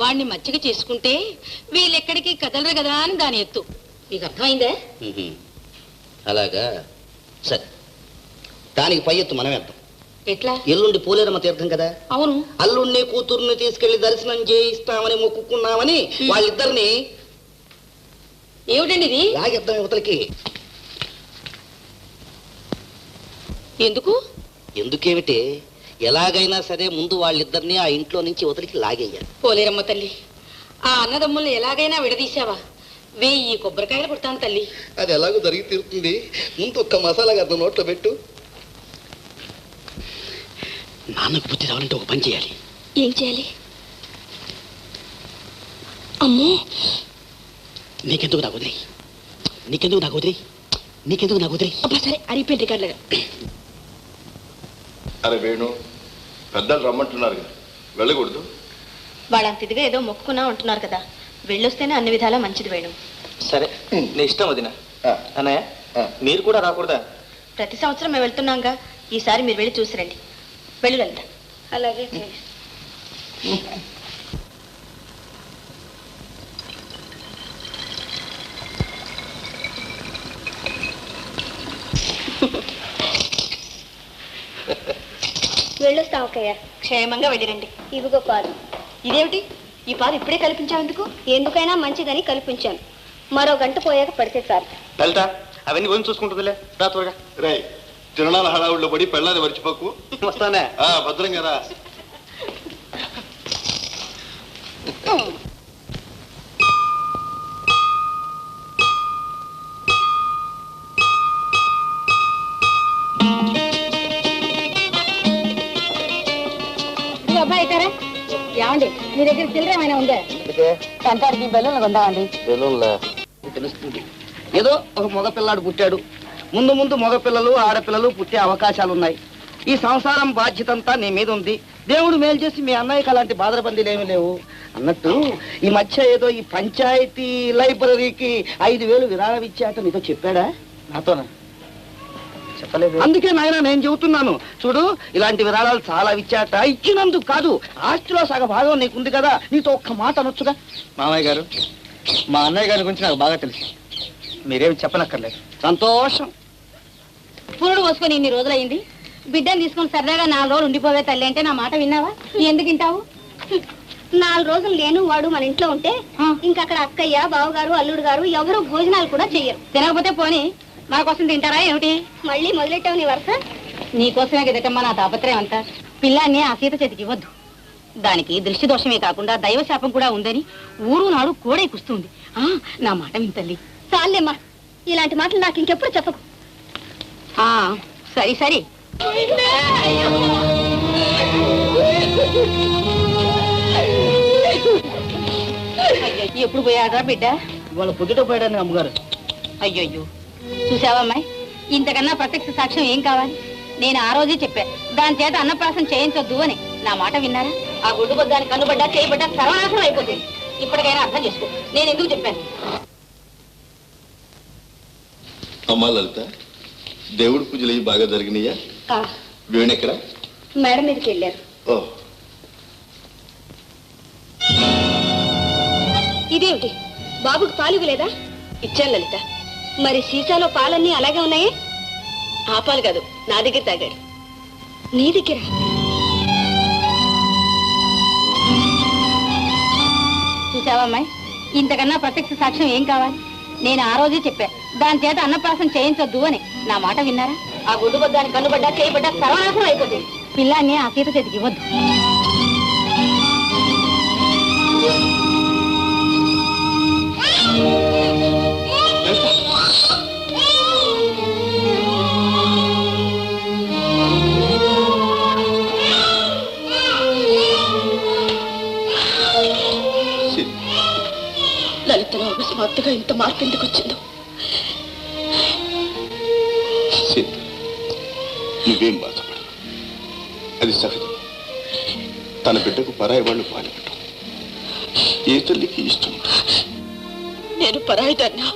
వాణ్ణి మచ్చిక చేసుకుంటే వీళ్ళెక్కడికి కదలరు కదా అని దాని ఎత్తు. మీకు అర్థమైందే? అలాగా, సరే. దానికి పై ఎత్తు మనం వేద్దాం. ఎట్లా? ఎల్లుండి పోలేరమ్మ తీర్థం కదా. అవును. అల్లుణ్ణి కూతుర్ని తీసుకెళ్లి దర్శనం చేయిస్తామని మొక్కుకున్నామని వాళ్ళిద్దరిని ఏమిటండి ఇది? లాగేద్దాం యువతలకి. ఎందుకు? ఎందుకేమిటే, ఎలాగైనా సరే ముందు వాళ్ళిద్దరిని ఆ ఇంట్లో నుంచి యువతలకి లాగేయాలి. పోలేరమ్మ తల్లి, ఆ అన్నదమ్ముల్ని ఎలాగైనా విడదీశావా? 1000 కొబ్బరికాయలు కొడతాను తల్లి. అది ఎలాగో జరిగి తీరుతుంది. ముందు ఒక్క మసాలా గద్ద నోట్లో పెట్టు. నాన్నకు బుద్ధి రావాలంటే ఒక పని చేయాలి. ఏం చేయాలి? అమ్మో, నీకెందుకు నాకు వదిలి, నీకెందుకు నాకు వదిలి, నీకెందుకు నాకు వదిలి. అబ్బా సరే, అరిపోయింది రికార్డులుగా. అరే వేణు, పెద్దలు రమ్మంటున్నారు కదా, వెళ్ళకూడదు? వాళ్ళంత ఇదిగా ఏదో మొక్కుకున్నా ఉంటున్నారు కదా, వెళ్ళొస్తేనే అన్ని విధాలా మంచిది వేణు. సరే నీ ఇష్టం వదినా. అన్నయ్య మీరు కూడా రాకూడదా? ప్రతి సంవత్సరం మేము వెళ్తున్నాంగా, ఈసారి మీరు వెళ్ళి చూసిరండి. వెళ్ళు లలిత. అలాగే. వెళ్ళొస్తాం అక్కయ్య. క్షేమంగా వెళ్ళిరండి. ఇదిగో పాలు. ఇదేమిటి ఈ పాలు ఇప్పుడే కల్పించావు? ఎందుకు? ఎందుకైనా మంచిదని కల్పించాను. మరో గంట పోయాక పడితే చాలు. లలిత అవన్నీ కొంచెం చూసుకుంటుందిలే, రా త్వరగా. రే, తిరణాల హడావుల్లో పడి పెళ్ళాన్ని మర్చిపోకు. వస్తానే. భద్రంగా రా. అబ్బాయి అయితారా? ఏమండి మీ దగ్గర చిల్లర ఏమైనా ఉందా? ఎంతకి బెలూన్లు కొందామండి. తెలుస్తుంది, ఏదో ఒక మగపిల్లాడు పుట్టాడు. ముందు ముందు మగపిల్లలు ఆడపిల్లలు పుట్టే అవకాశాలున్నాయి. ఈ సంసారం బాధ్యతంతా నీ మీద ఉంది. దేవుడు మేలు చేసి మీ అన్నయ్యకి అలాంటి బాధరబందీలు ఏమీ లేవు. అన్నట్టు ఈ మధ్య ఏదో ఈ పంచాయతీ లైబ్రరీకి 5,000 విరాళం ఇచ్చాట, నీతో చెప్పాడా? నాతోనా? చెప్పలేదు. అందుకే నాయన నేను చెబుతున్నాను చూడు, ఇలాంటి విరాళాలు చాలా ఇచ్చాట. ఇచ్చినందుకు కాదు, ఆస్తిలో సగ భాగం నీకుంది కదా, నీతో ఒక్క మాట అనొచ్చుగా. మామయ్య గారు, మా అన్నయ్య గారి గురించి నాకు బాగా తెలుసు, మీరేమి చెప్పనక్కర్లేదు. సంతోషం. పురుడు పోసుకొని ఇన్ని రోజులైంది, బిడ్డను తీసుకొని సరదాగా 4 రోజులు ఉండిపోవే తల్లి అంటే నా మాట విన్నావా? ఎందుకు వింటావు? 4 రోజులు నేను వాడు మన ఇంట్లో ఉంటే ఇంకా అక్కడ అక్కయ్య, బావగారు, అల్లుడు గారు ఎవరు భోజనాలు కూడా చెయ్యరు. తినకపోతే పోనీ మన కోసం తింటారా ఏమిటి? మళ్ళీ మొదలెట్టావు నీ వరుస. నీకోసమే కదటమ్మా నా తాపత్రయం అంతా. పిల్లాన్ని ఆ సీత చేతికి ఇవ్వద్దు. దానికి దృష్టి దోషమే కాకుండా దైవశాపం కూడా ఉందని ఊరు నాడు కోడే కుస్తుంది. నా మాట వింతల్లి. చాలేమ్మా, ఇలాంటి మాటలు నాకు ఇంకెప్పుడు చెప్పకు. సరే సరే. ఎప్పుడు పోయాడా బిడ్డ? వాళ్ళ పొద్దుట పోయాడని అమ్మగారు. అయ్యో చూసావమ్మాయి, ఇంతకన్నా ప్రత్యక్ష సాక్ష్యం ఏం కావాలి? నేను ఆ రోజే చెప్పా, దాని చేత అన్నప్రాసం చేయించొద్దు అని. నా మాట విన్నారా? ఆ గుడ్డు బొద్దాన్ని కన్నుబడ్డా చేయబడ్డా సర్వనాశనం అయిపోతుంది. ఇప్పటికైనా అర్థం చేసుకో నేను ఎందుకు చెప్పాను. అమ్మా లలిత, దేవుడి పూజలు అవి బాగా జరిగినాయా? వేణెక్కడ? మేడం మీదకి వెళ్ళారు. ఇదేమిటి, బాబుకి పాలు ఇవ్వలేదా? ఇచ్చాను లలిత. మరి సీసాలో పాలన్నీ అలాగే ఉన్నాయే? ఆ పాలు కాదు, నా దగ్గర తాగాడు. నీ దగ్గర? చూసావమ్మాయి, ఇంతకన్నా ప్రత్యక్ష సాక్ష్యం ఏం కావాలి? నేను ఆ రోజే చెప్పా, దాని చేత అన్నప్రాసం చేయించొద్దు అని. నా మాట విన్నారా? ఆ గుడ్డు బొద్దాన్ని కన్నుబడ్డా చేయబడ్డా సర్వనాశనం అయిపోతుంది. పిల్లాన్ని ఆ సీత చేతికి ఇవ్వద్దు. లలితలో అకస్మాత్తుగా ఇంత మార్పు ఎందుకు వచ్చిందో? నువ్వేం బాధపడవు, అది సహజం. తన బిడ్డకు పరాయి వాళ్ళు పాల్గొట్టం ఏ తల్లికి ఇష్టం. నేను పరాయిదన్నా?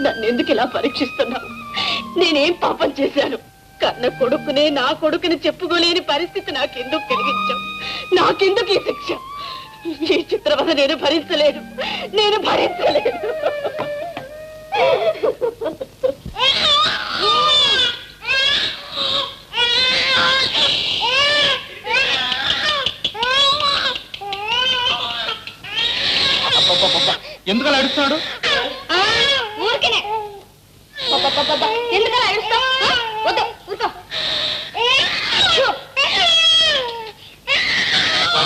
నన్ను ఎందుకు ఇలా పరీక్షిస్తున్నావు? నేనేం పాపం చేశాను? కన్న కొడుకునే నా కొడుకుని చెప్పుకోలేని పరిస్థితి నాకెందుకు కలిగించావు? నాకెందుకు ఈ శిక్ష? ఈ చిత్రవద నేను భరించలేను, నేను భరించలేను. ఎందుకు అలా అడుగుతున్నాడు? ఎందుకలా ఏడుస్తావ్? వద్దు, ఊరుకో.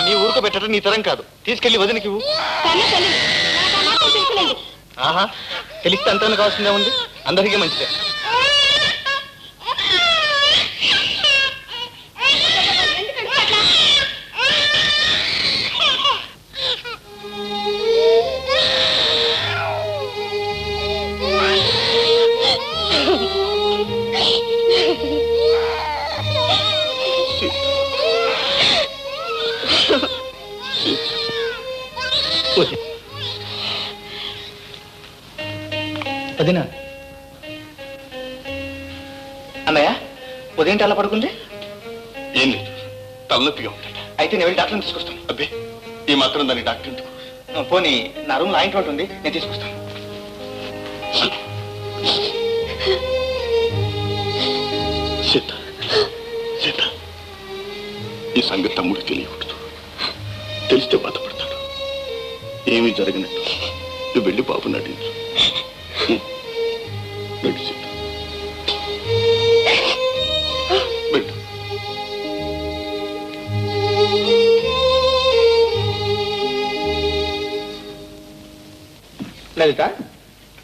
నీ ఊరుకోబెట్టడం నీ తరం కాదు. తీసుకెళ్లి వదినకి ఇవ్వు. ఆహా, తెలిస్తే అంతా కావాల్సిందే ఉంది. అందరికీ మంచిదే. వదినా, అన్నయ్య ఉదయం అలా పడుకుంది? ఏం లేదు, తలనొప్పిగా ఉంటాడు. అయితే నేను వెళ్ళి డాక్టర్ని తీసుకొస్తాను. అబ్బే, ఈ మాత్రం దాన్ని డాక్టర్ ఎందుకు? పోనీ నా రూమ్ లో ఆయింట్మెంట్ ఉంది, నేను తీసుకొస్తాను. సీత, సీత, ఈ సంగతి తమ్ముడికి తెలియకూడదు. తెలిస్తే బాధపడతాడు. ఏమీ జరగనట్టు నువ్వు వెళ్ళి బాబు నటించు. నడు సీత, వెళ్ళు. లలిత,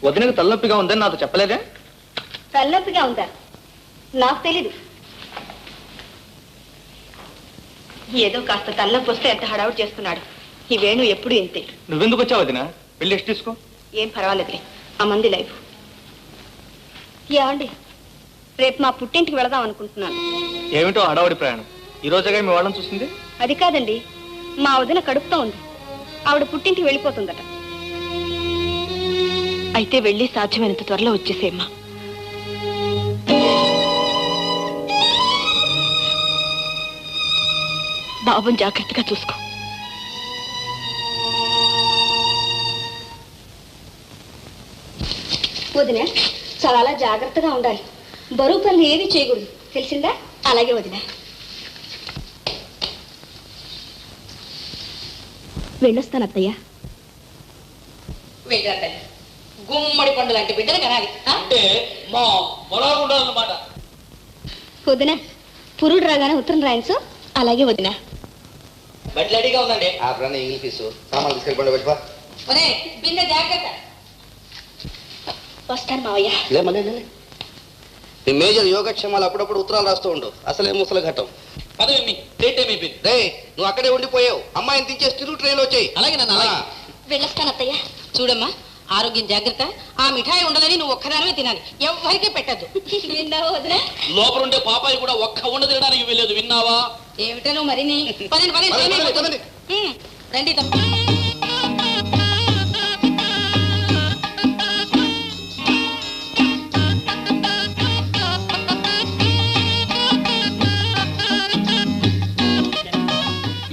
వదినకు తలనొప్పిగా ఉందని నాతో చెప్పలేదే? తలనొప్పిగా ఉందా? నాకు తెలీదు. ఏదో కాస్త తలనొప్పి వస్తే ఎంత హడావుడి చేస్తున్నాడు. ఈ వేణు ఎప్పుడు ఇంతే. నువ్వెందుకు వచ్చావు వదినా? వెళ్ళి రెస్ట్ తీసుకో. ఏం పర్వాలేదులే, ఆ మంది లైఫ్. ఏమండి, రేపు మా పుట్టింటికి వెళదాం అనుకుంటున్నాను. ఏమిటో హడావుడి ప్రయాణం. ఈ రోజుగా మీ వాళ్ళని చూసింది? అది కాదండి, మా వదిన కడుపుతో ఉంది. ఆవిడ పుట్టింటికి వెళ్ళిపోతుందట. అయితే వెళ్ళి సాధ్యమైనంత త్వరలో వచ్చేసేమ్మా. బాబుని జాగ్రత్తగా చూసుకో. వదిన, చాలా జాగ్రత్తగా ఉండాలి. బరువు పనులు ఏవి చేయకూడదు, తెలిసిందా? అలాగే వదిన. వెళ్ళొస్తాను అత్తయ్య. వెళ్ళాలి. గుమ్మడి పండు లాంటి బిడ్డలు కనాలి. అంటే మా పొలాలు ఉండాలన్నమాట. వదిన, పురుడు రాగానే ఉత్తరం రాయించు. అలాగే వదిన. బట్ రెడీగా ఉందండి. ఆ ప్రాణి ఇంగ్లీష్ ఫీసు సామాన్లు తీసుకెళ్ళి పెట్టుకో. బిందె జాగ్రత్త. వస్తాను మావయ్య. ఈ మేజర్ యోగక్షేమాలు అప్పుడప్పుడు ఉత్తరాలు రాస్తూ ఉండు. అసలే ముసలి ఘట్టం. పదవి లేట్ టైం అయిపోయింది. రే, నువ్వు అక్కడే ఉండిపోయావు. అమ్మాయిని దించే స్టిల్ ట్రైన్ వచ్చాయి. అలాగే నన్ను అలాగే. వెళ్ళొస్తాను అత్తయ్య. చూడమ్మా, ఆరోగ్యం జాగ్రత్త. ఆ మిఠాయి ఉండదని నువ్వు ఒక్కదానివే తినాలి, ఎవ్వరికీ పెట్టద్దు. లోపల ఉండే పాపాయి కూడా ఒక్క ఉండ తినడానికి వెళ్ళలేదు, విన్నావా? ఏమిటో నువ్వు మరి రండి తప్ప.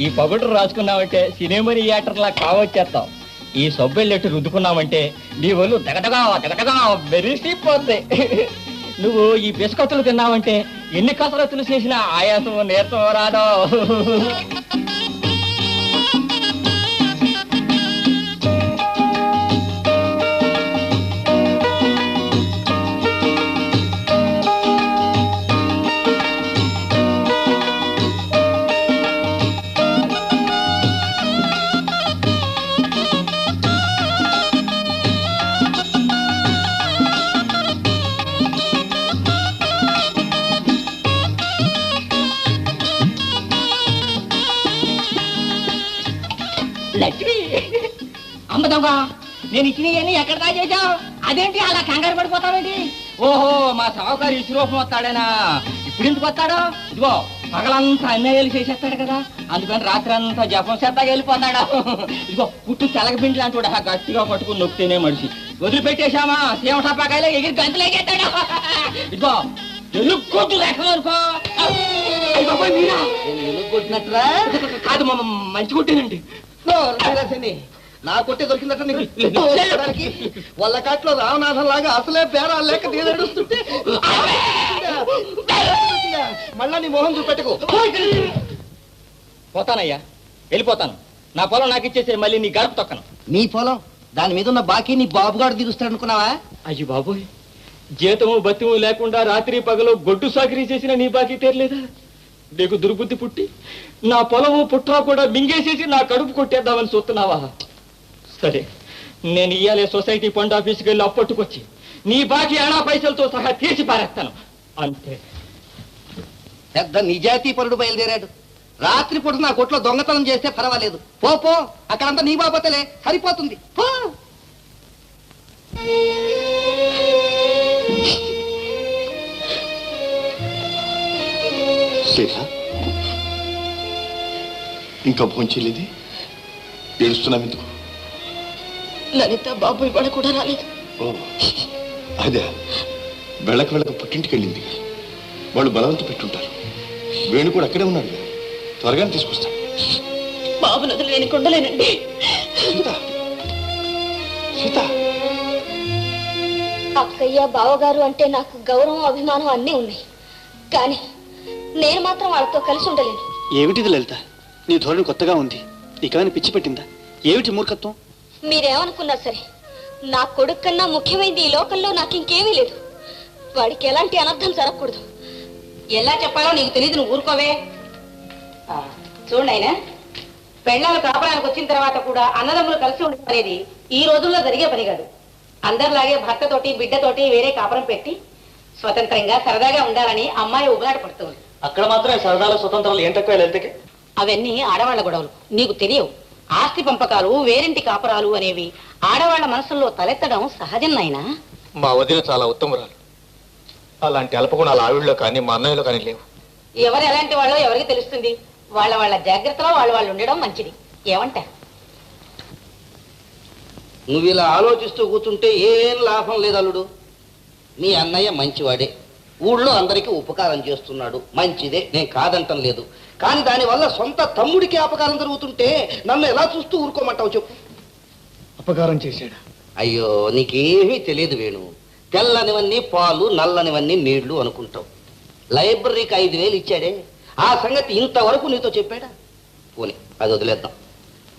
ఈ పగుడు రాసుకున్నామంటే సినిమా థియేటర్లా కావచ్చేస్తాం. ఈ సబ్బెళ్ళెట్టు రుద్దుకున్నామంటే నీ ఒళ్ళు దగదగా మెరిసిపోతాయి. నువ్వు ఈ బిస్కత్తులు తిన్నావంటే ఎన్ని కసరత్తులు చేసినా ఆయాసం నీరసం రాదో. లక్ష్మి, అమ్మదమ్మా, నేను ఇచ్చినవన్నీ ఎక్కడ దాచేసావు? అదేంటి అలా కంగారు పడిపోతావేంటి? ఓహో, మా సావుకారు ఇసురూపం వస్తాడేనా? ఇప్పుడు ఎందుకు వస్తాడు? ఇదిగో పగలంతా అన్నయ్యలు చేసేస్తాడు కదా, అందుకని రాత్రి అంతా జపం చేద్దాగా వెళ్ళిపోతాడు. ఇదిగో పుట్టు తెలగపిండి లాంటి వాడు గట్టిగా పట్టుకుని నొక్కితేనే మనిషి. వదిలిపెట్టేశామా సేవ టపాకాయలు ఎగిరి గంతులేకేస్తాడు. ఇదిగో ఎలుగొట్టు లేకనుకో. కొట్టినట్టురా కాదు మా మంచి కొట్టేనండి. నా కొట్టే దొరికిందట వాళ్ళ కాట్లో రామనాథం లాగా అసలే బేరాలు లేక నేను నడుస్తుంటే మళ్ళా నీ మొహం చూపెట్టుకో. పోతానయ్యా, వెళ్ళిపోతాను. నా పొలం నాకు ఇచ్చేసే, మళ్ళీ నీ గడప తొక్కను. నీ పొలం దాని మీద ఉన్న బాకీ నీ బాబుగాడు తీరుస్తాడు అనుకున్నావా? అయ్యి బాబోయ్, జీతము బతిము లేకుండా రాత్రి పగలు గొడ్డు సాకిరీ చేసిన నీ బాకీ తీరలేదా? నీకు దుర్బుద్ధి పుట్టి నా పొలము పుట్టా కూడా మింగేసేసి నా కడుపు కొట్టేద్దామని చూస్తున్నావా? సరే, నేను ఇయ్యాలే సొసైటీ ఫండ్ ఆఫీస్కి వెళ్ళి అప్పట్టుకొచ్చి నీ బాకీ అనా పైసలతో సహా తీసి పారేస్తాను, అంతే. పెద్ద నిజాయితీ పరుడు బయలుదేరాడు. రాత్రి పూట నా కొట్లో దొంగతనం చేస్తే పర్వాలేదు, పో అక్కడంతా నీ బాబతలే సరిపోతుంది, పో. ఇంకా భోంచేలేది? ఏడుస్తున్నాం ఎందుకు? లలిత బాబు ఇవాళ కూడా రాలేదు. ఓ అదే, వెళ్ళక పుట్టింటికి వెళ్ళింది. వాళ్ళు బలవంత పెట్టుంటారు. వేణు కూడా అక్కడే ఉన్నాడు, త్వరగానే తీసుకొస్తాను. బాబు నదులు నేను కొండలేనండి. సీత, అక్కయ్య బావగారు అంటే నాకు గౌరవం అభిమానం అన్నీ ఉన్నాయి, కానీ నేను మాత్రం వాళ్ళతో కలిసి ఉండలేను. ఏమిటిది లలిత, నీ ధోరణి కొత్తగా ఉంది. నీకేమైనా పిచ్చి పెట్టిందా? ఏమిటి మూర్ఖత్వం? మీరేమనుకున్నా సరే, నా కొడుకు కన్నా ముఖ్యమైనది ఈ లోకంలో నాకు ఇంకేమీ లేదు. వాడికి ఎలాంటి అనర్థం జరగకూడదు. ఎలా చెప్పాలో నీకు తెలియదు, నువ్వు ఊరుకోవే. చూడండి ఆయన, పెళ్ళాలు కాపురానికి వచ్చిన తర్వాత కూడా అన్నదమ్ములు కలిసి ఉండడం అనేది ఈ రోజుల్లో జరిగే పని కాదు. అందరిలాగే భర్తతోటి బిడ్డతోటి వేరే కాపురం పెట్టి స్వతంత్రంగా సరదాగా ఉండాలని అమ్మాయి ఉబలాట పడుతుంది. అక్కడ మాత్రం సరదాల స్వతంత్రాలు ఏం తక్కువ లలితకి? అవన్నీ ఆడవాళ్ల గొడవలు, నీకు తెలియవు. ఆస్తి పంపకాలు, వేరింటి కాపురాలు అనేవి ఆడవాళ్ల మనసుల్లో తలెత్తడం సహజం నాయనా. మా వదిన చాలా ఉత్తమురాలు. అలాంటి అల్పగుణాలు ఆవిడలో కానీ మా అన్నయ్యలో కానీ లేవు. ఎవరు ఎలాంటి వాళ్ళో ఎవరికి తెలుస్తుంది? వాళ్ళ జాగ్రత్తలో వాళ్ళు ఉండడం మంచిది. ఏమంటా? నువ్వు ఇలా ఆలోచిస్తూ కూర్చుంటే ఏం లాభం లేదు అల్లుడు. మీ అన్నయ్య మంచివాడే, ఊళ్ళో అందరికీ ఉపకారం చేస్తున్నాడు, మంచిదే, నేను కాదంటం లేదు. కానీ దానివల్ల సొంత తమ్ముడికి అపకారం జరుగుతుంటే నన్ను ఎలా చూస్తూ ఊరుకోమంటావు చెప్పు? అపకారం చేశాడా? అయ్యో, నీకేమీ తెలియదు వేణు. తెల్లనివన్నీ పాలు, నల్లనివన్నీ నీళ్లు అనుకుంటావు. లైబ్రరీకి 5,000 ఇచ్చాడే, ఆ సంగతి ఇంతవరకు నీతో చెప్పాడా? పోనీ అది వదిలేద్దాం.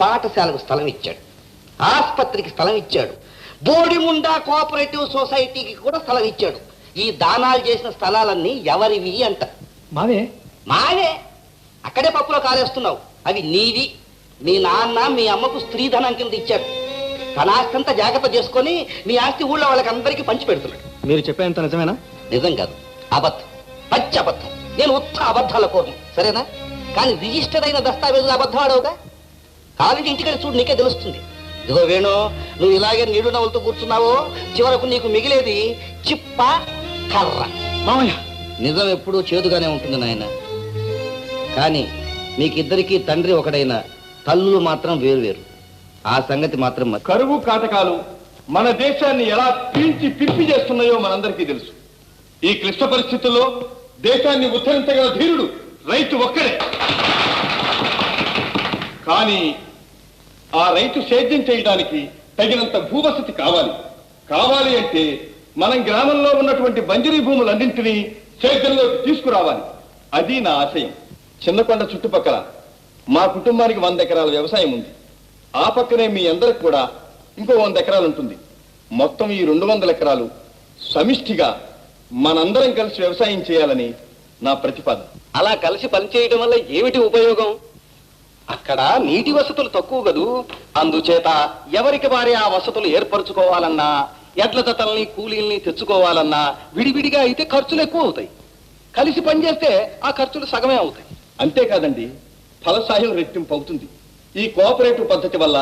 పాఠశాలకు స్థలం ఇచ్చాడు, ఆస్పత్రికి స్థలం ఇచ్చాడు, బోడిముండా కోఆపరేటివ్ సొసైటీకి కూడా స్థలం ఇచ్చాడు. ఈ దానాలు చేసిన స్థలాలన్నీ ఎవరివి అంట? మావే. అక్కడే పప్పులో కాలేస్తున్నావు. అవి నీవి. మీ నాన్న మీ అమ్మకు స్త్రీధనం కింద ఇచ్చాడు. తన ఆస్తి అంతా జాగ్రత్త చేసుకొని నీ ఆస్తి ఊళ్ళో వాళ్ళకి అందరికీ పంచి పెడుతున్నాడు. మీరు చెప్పేంత నిజమేనా? నిజం కాదు, అబద్ధం, పచ్చి అబద్ధం. నేను ఉత్త అబద్ధాల కోరును, సరేనా? కానీ రిజిస్టర్ అయిన దస్తావేజులు అబద్ధం ఆడవుగా. కాలేజీ ఇంటికి చూడు, నీకే తెలుస్తుంది. ఇదో వేణు, నువ్వు ఇలాగే నీడు నవ్వులతో కూర్చున్నావో చివరకు నీకు మిగిలేది చిప్ప కర్ర. మామయ్య, నిజం ఎప్పుడూ చేదుగానే ఉంటుంది నాయన. కానీ మీకిద్దరికీ తండ్రి ఒకడైన తల్లులు మాత్రం వేరు. ఆ సంగతి మాత్రం కరువు కాటకాలు మన దేశాన్ని ఎలా పీల్చి పిప్పి చేస్తున్నాయో మనందరికీ తెలుసు. ఈ క్లిష్ట పరిస్థితుల్లో దేశాన్ని ఉద్ధరించగల ధీరుడు రైతు ఒక్కడే. కానీ ఆ రైతు సేద్యం చేయడానికి తగినంత భూవసతి కావాలి అంటే మనం గ్రామంలో ఉన్నటువంటి బంజరీ భూములన్నింటినీ సేద్యంలోకి తీసుకురావాలి. అది నా ఆశయం. చిన్నకొండ చుట్టుపక్కల మా కుటుంబానికి 100 ఎకరాల వ్యవసాయం ఉంది. ఆ పక్కనే మీ అందరికి కూడా ఇంకో 100 ఎకరాలు ఉంటుంది. మొత్తం ఈ 200 ఎకరాలు సమిష్టిగా మనందరం కలిసి వ్యవసాయం చేయాలని నా ప్రతిపాదన. అలా కలిసి పనిచేయడం వల్ల ఏమిటి ఉపయోగం? అక్కడ నీటి వసతులు తక్కువ కదూ. అందుచేత ఎవరికి వారే ఆ వసతులు ఏర్పరచుకోవాలన్నా, ఎడ్ల జతల్ని కూలీల్ని తెచ్చుకోవాలన్నా విడివిడిగా అయితే ఖర్చులు ఎక్కువ అవుతాయి. కలిసి పనిచేస్తే ఆ ఖర్చులు సగమే అవుతాయి. అంతేకాదండి, ఫలసాయం రెట్టింపు అవుతుంది. ఈ కోఆపరేటివ్ పద్ధతి వల్ల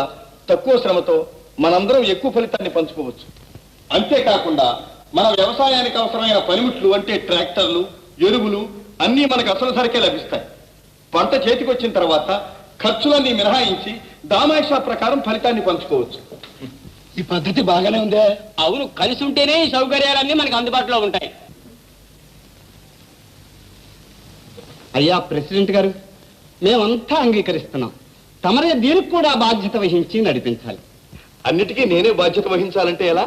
తక్కువ శ్రమతో మనందరం ఎక్కువ ఫలితాన్ని పంచుకోవచ్చు. అంతేకాకుండా మన వ్యవసాయానికి అవసరమైన పనిముట్లు అంటే ట్రాక్టర్లు, ఎరువులు అన్నీ మనకు అసలు ధరకే లభిస్తాయి. పంట చేతికొచ్చిన తర్వాత ఖర్చులన్నీ మినహాయించి దామాషా ప్రకారం ఫలితాన్ని పంచుకోవచ్చు. ఈ పద్ధతి బాగానే ఉందే. అవును, కలిసి ఉంటేనే ఈ సౌకర్యాలన్నీ మనకు అందుబాటులో ఉంటాయి. అయ్యా ప్రెసిడెంట్ గారు, మేమంతా అంగీకరిస్తున్నాం. తమరే దీనికి కూడా బాధ్యత వహించి నడిపించాలి. అన్నిటికీ నేనే బాధ్యత వహించాలంటే ఎలా?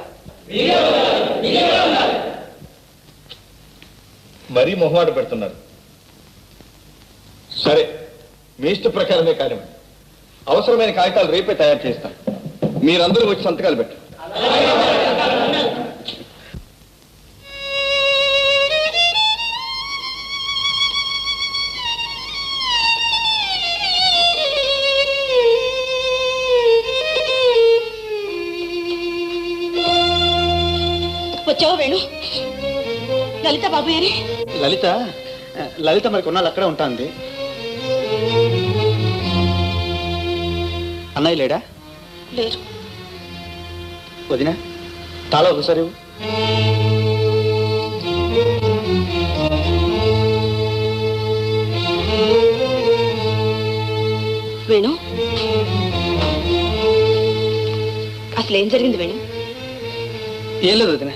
మరీ మొహమాట పెడుతున్నారు. సరే, మీ ఇష్ట ప్రకారమే కానివ్వండి. అవసరమైన కాగితాలు రేపే తయారు చేస్తాను. మీరందరూ వచ్చి సంతకాలు పెట్టండి. వచ్చావా వేణు? లలిత బాబు ఏరి? లలిత మరి కొన్నాళ్ళు అక్కడే ఉంటుంది. అన్నయ్య లేడా? లేరు. వదినా తాళ ఒకసారి వేణు, అసలు ఏం జరిగింది వేణు? ఏం లేదు వదినా.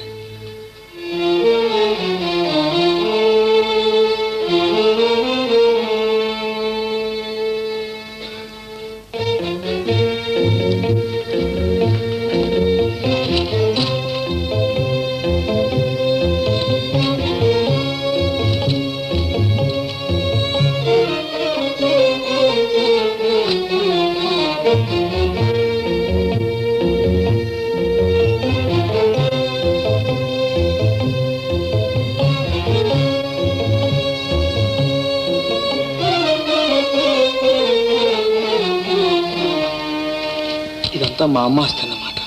ఇదంతా మా అమ్మ వస్తుందన్నమాట.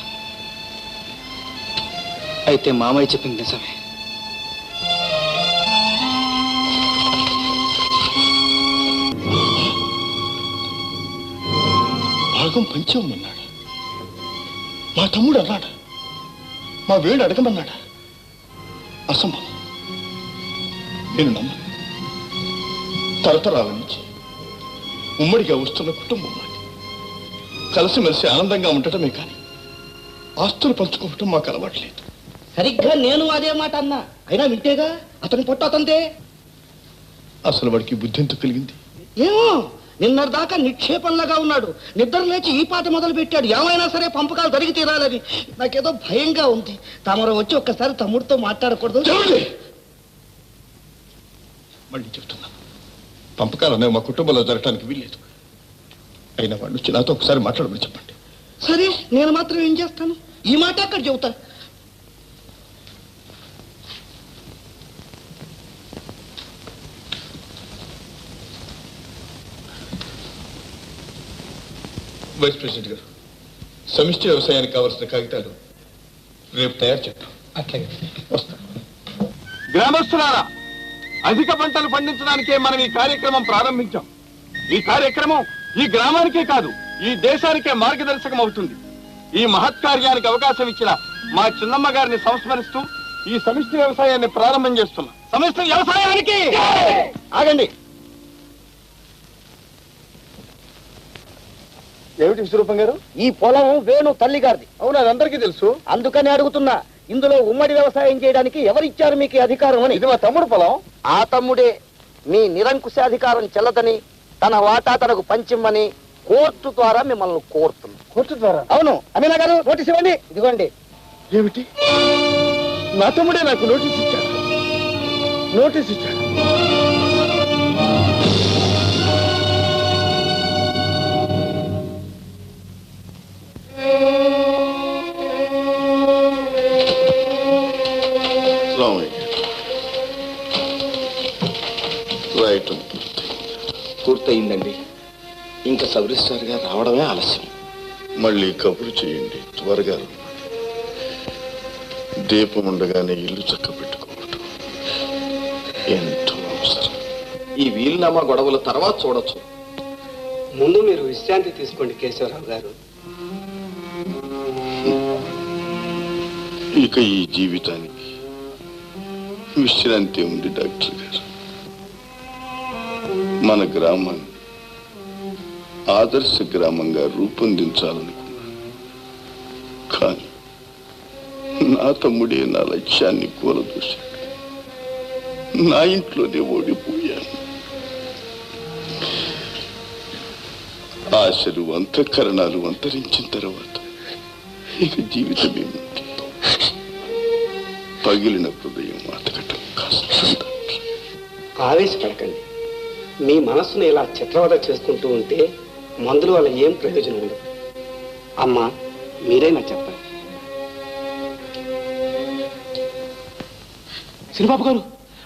అయితే మామయ్య చెప్పింది నిజమే. భాగం పంచేమన్నాడు. మా తమ్ముడు అన్నాడు. మా వేడు అడగమన్నాడా? అసంభవం. నేను నమ్మను. తరతరాల నుంచి ఉమ్మడిగా వస్తున్న కుటుంబం మాది. కలిసిమెలిసి ఆనందంగా ఉండటమే కానీ ఆస్తులు పంచుకోవటం మాకు అలవాట్లేదు. సరిగ్గా నేను అదే మాట అన్నా. అయినా వింటేగా, అతని పొట్ట అతంతే. అసలు వాడికి బుద్ధి ఎంత కలిగింది? ఏమో, నిన్నటిదాకా నిక్షేపంలాగా ఉన్నాడు. నిద్ర లేచి ఈ పాట మొదలు పెట్టాడు. ఏమైనా సరే పంపకాలు జరిగి తీరాలని. నాకేదో భయంగా ఉంది. తమరు వచ్చి ఒక్కసారి తమ్ముడితో మాట్లాడకూడదు? మళ్ళీ చెప్తున్నాను, పంపకాలు అనేవి మా కుటుంబంలో జరగటానికి వీల్లేదు. అయినా వాడు వచ్చి నాతో ఒకసారి మాట్లాడమని చెప్పండి. సరే, నేను మాత్రం ఏం చేస్తాను? ఈ మాట అక్కడ చెబుతా. వైస్ ప్రెసిడెంట్ గారు, సమిష్టి వ్యవసాయానికి కావలసిన కాగితాలు రేపు తయారు చేద్దాం. అట్లాగే వస్తాను. గ్రామస్తులారా, అధిక పంటలు పండించడానికే మనం ఈ కార్యక్రమం ప్రారంభించాం. ఈ కార్యక్రమం ఈ గ్రామానికే కాదు, ఈ దేశానికే మార్గదర్శకం అవుతుంది. ఈ మహత్కార్యానికి అవకాశం ఇచ్చిన మా చిన్నమ్మ గారిని సంస్మరిస్తూ ఈ సమిష్టి వ్యవసాయాన్ని ప్రారంభం చేస్తున్నాం. సమిష్టి వ్యవసాయానికి ఆగండి. ఏమిటి విశ్వరూపం గారు? ఈ పొలం వేణు తల్లి గారిది. అవును, అది అందరికీ తెలుసు. అందుకని అడుగుతున్నా, ఇందులో ఉమ్మడి వ్యవసాయం చేయడానికి ఎవరిచ్చారు మీకు అధికారం అని? ఇది మా తమ్ముడు పొలం. ఆ తమ్ముడే మీ నిరంకుశాధికారం చెల్లదని, తన వాటా తనకు పంచిమ్మని కోర్టు ద్వారా మిమ్మల్ని కోరుతున్నా. కోర్టు ద్వారా? అవును. అమీనా గారు నోటీస్ ఇవ్వండి. ఇదిగోండి. ఏమిటి? నా తమ్ముడే నాకు నోటీస్ ఇచ్చాడు. నోటీస్ ఇచ్చాడు. రాయటం పూర్తయిందండి. ఇంకా సబ్ రిజిస్ట్రార్ గారు రావడమే ఆలస్యం. మళ్ళీ కబురు చేయండి త్వరగా. దీపం ఉండగానే ఇల్లు చక్క పెట్టుకోవటం ఎంతో అవసరం. ఈ వీలునామా గొడవల తర్వాత చూడొచ్చు. ముందు మీరు విశ్రాంతి తీసుకోండి కేశవరావు గారు. ఇక ఈ జీవితానికి విశ్రాంతి ఉంది డాక్టర్ గారు. మన గ్రామాన్ని ఆదర్శ గ్రామంగా రూపొందించాలనుకున్నా, కానీ నా తమ్ముడే నా లక్ష్యాన్ని కూలదూశాడు. నా ఇంట్లోనే ఓడిపోయాను. ఆశలు అంతఃకరణాలు అంతరించిన తర్వాత ఇక జీవితం ఏమిటి? పగిలిన హృదయం అతకటం కష్టం. ఆవేశపడకండి. మీ మనస్సును ఇలా చిత్రవద చేసుకుంటూ ఉంటే మందుల వల్ల ఏం ప్రయోజనం ఉండదు. అమ్మా, మీరైనా చెప్పండి. శ్రీబాబు గారు,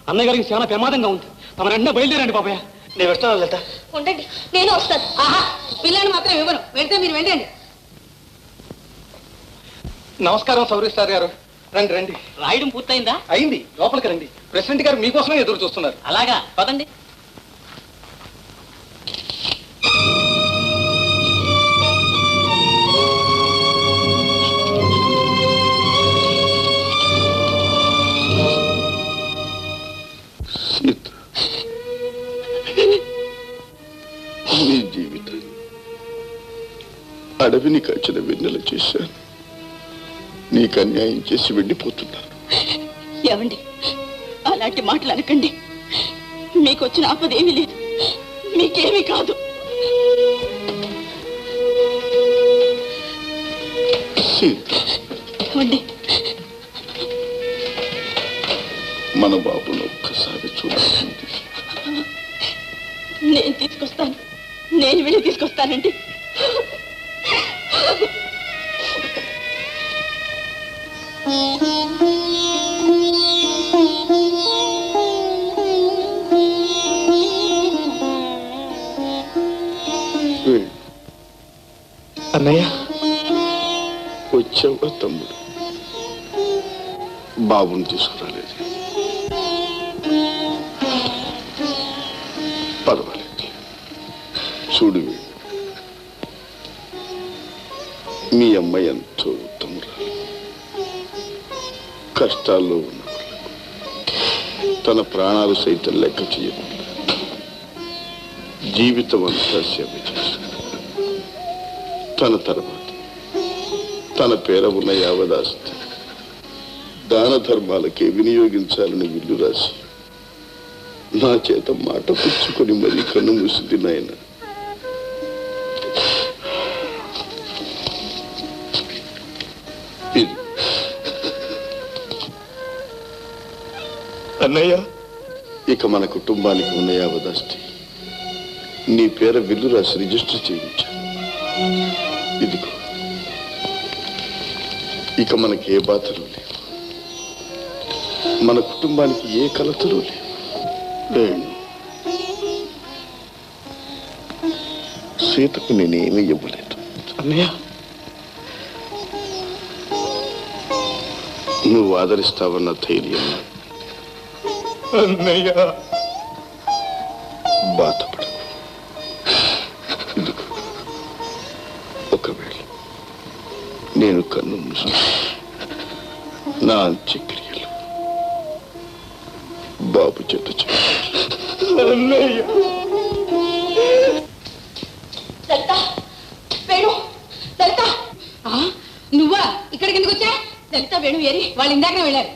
అన్నయ్య గారికి చాలా ప్రమాదంగా ఉంది. తమ వెంటనే బయలుదేరండి బాబయ్య. నేను వస్తాను లత. ఉండండి, నేను వస్తాను. ఆహా, పిల్లని మాత్రం ఇవ్వను. వెళ్తే మీరు వెళ్ళండి. నమస్కారం సౌరిస్టార్ గారు. రండి రండి. రాయడం పూర్తయిందా? అయింది. లోపలికి రండి. ప్రెసిడెంట్ గారు మీకోసమే ఎదురు చూస్తున్నారు. అలాగా, పదండి. సీత, నీ జీవితాన్ని అడవిని కాచిన వెన్నెల చేశాను. నీకు అన్యాయం చేసి వెళ్ళిపోతున్నాను. ఏమండి, అలాంటి మాటలు అనకండి. మీకు వచ్చిన ఆపదేమీ లేదు. మీకేమీ కాదు. సీత, ఏమండి, మన బాబును ఒక్కసారి చూడాల్సింది. నేను తీసుకొస్తాను. నేను వెళ్ళి తీసుకొస్తానండి. అన్నయ్య, వచ్చావా తమ్ముడు? బాబుని తీసుకురాలేదు. పర్వాలేదు. చూడు, మీ అమ్మాయి ఎంతో ఉత్తమురాలు. కష్టాల్లో ఉన్న తన ప్రాణాలు సైతం లెక్క చేయకుండా జీవితం అంతా సేవ చేశాడు. తన తర్వాత తన పేర ఉన్న యావదాస్తి దాన ధర్మాలకే వినియోగించాలని విల్లు రాసి నా చేత మాట పుచ్చుకొని మరీ కన్ను మూసింది నాయన. అన్నయ్య, ఇక మన కుటుంబానికి ఉన్న యావదాస్తి నీ పేర విల్లు రాసి రిజిస్టర్ చేయించాను. ఇదిగో, ఇక మనకి ఏ బాధలు లేవు. మన కుటుంబానికి ఏ కలతలు లేవు. సీతకు నేనేమీ ఇవ్వలేదు. అన్నయ్య, నువ్వు ఆదరిస్తావన్న ధైర్యం. అన్నయ్య, బాధపడకు. ఇదిగో, ఒకవేళ నేను కన్ను మూసి నా అంత్యక్రియలు బాబు చేత నువ్వా ఇక్కడికి ఎందుకు వచ్చా? లలిత వేణు ఏరి వాళ్ళు ఇందాకనే వెళ్ళారు.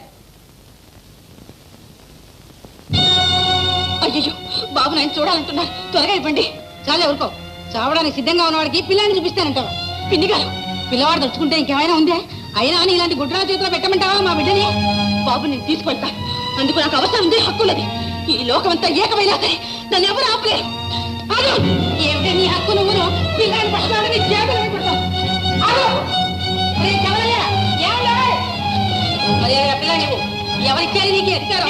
అయ్యో బాబు నేను చూడాలంటున్నారు, త్వరగా ఇవ్వండి. చాలా ఎవరుకో చావడానికి సిద్ధంగా ఉన్నవాడికి పిల్లాన్ని చూపిస్తానంటావా? పిన్ని గారు పిల్లవాడు తలుచుకుంటే ఇంకేమైనా ఉందే? అయినా అని ఇలాంటి గుడ్రాల చేతిలో పెట్టమంటావా మా బిడ్డని? బాబు నేను తీసుకెళ్తా, అందుకు నాకు అవసరం ఉంది, హక్కున్నది. ఈ లోకమంతా ఏకమైనా సరే నన్ను ఎవరు ఆపలేరు. ఏమిటే నీ హక్కు? నువ్వు పిల్లాన్ని పట్టుకోవాలని చేపలు పెడతావు. పిల్లాడి ఎవరిచ్చారు నీకు అధికారం?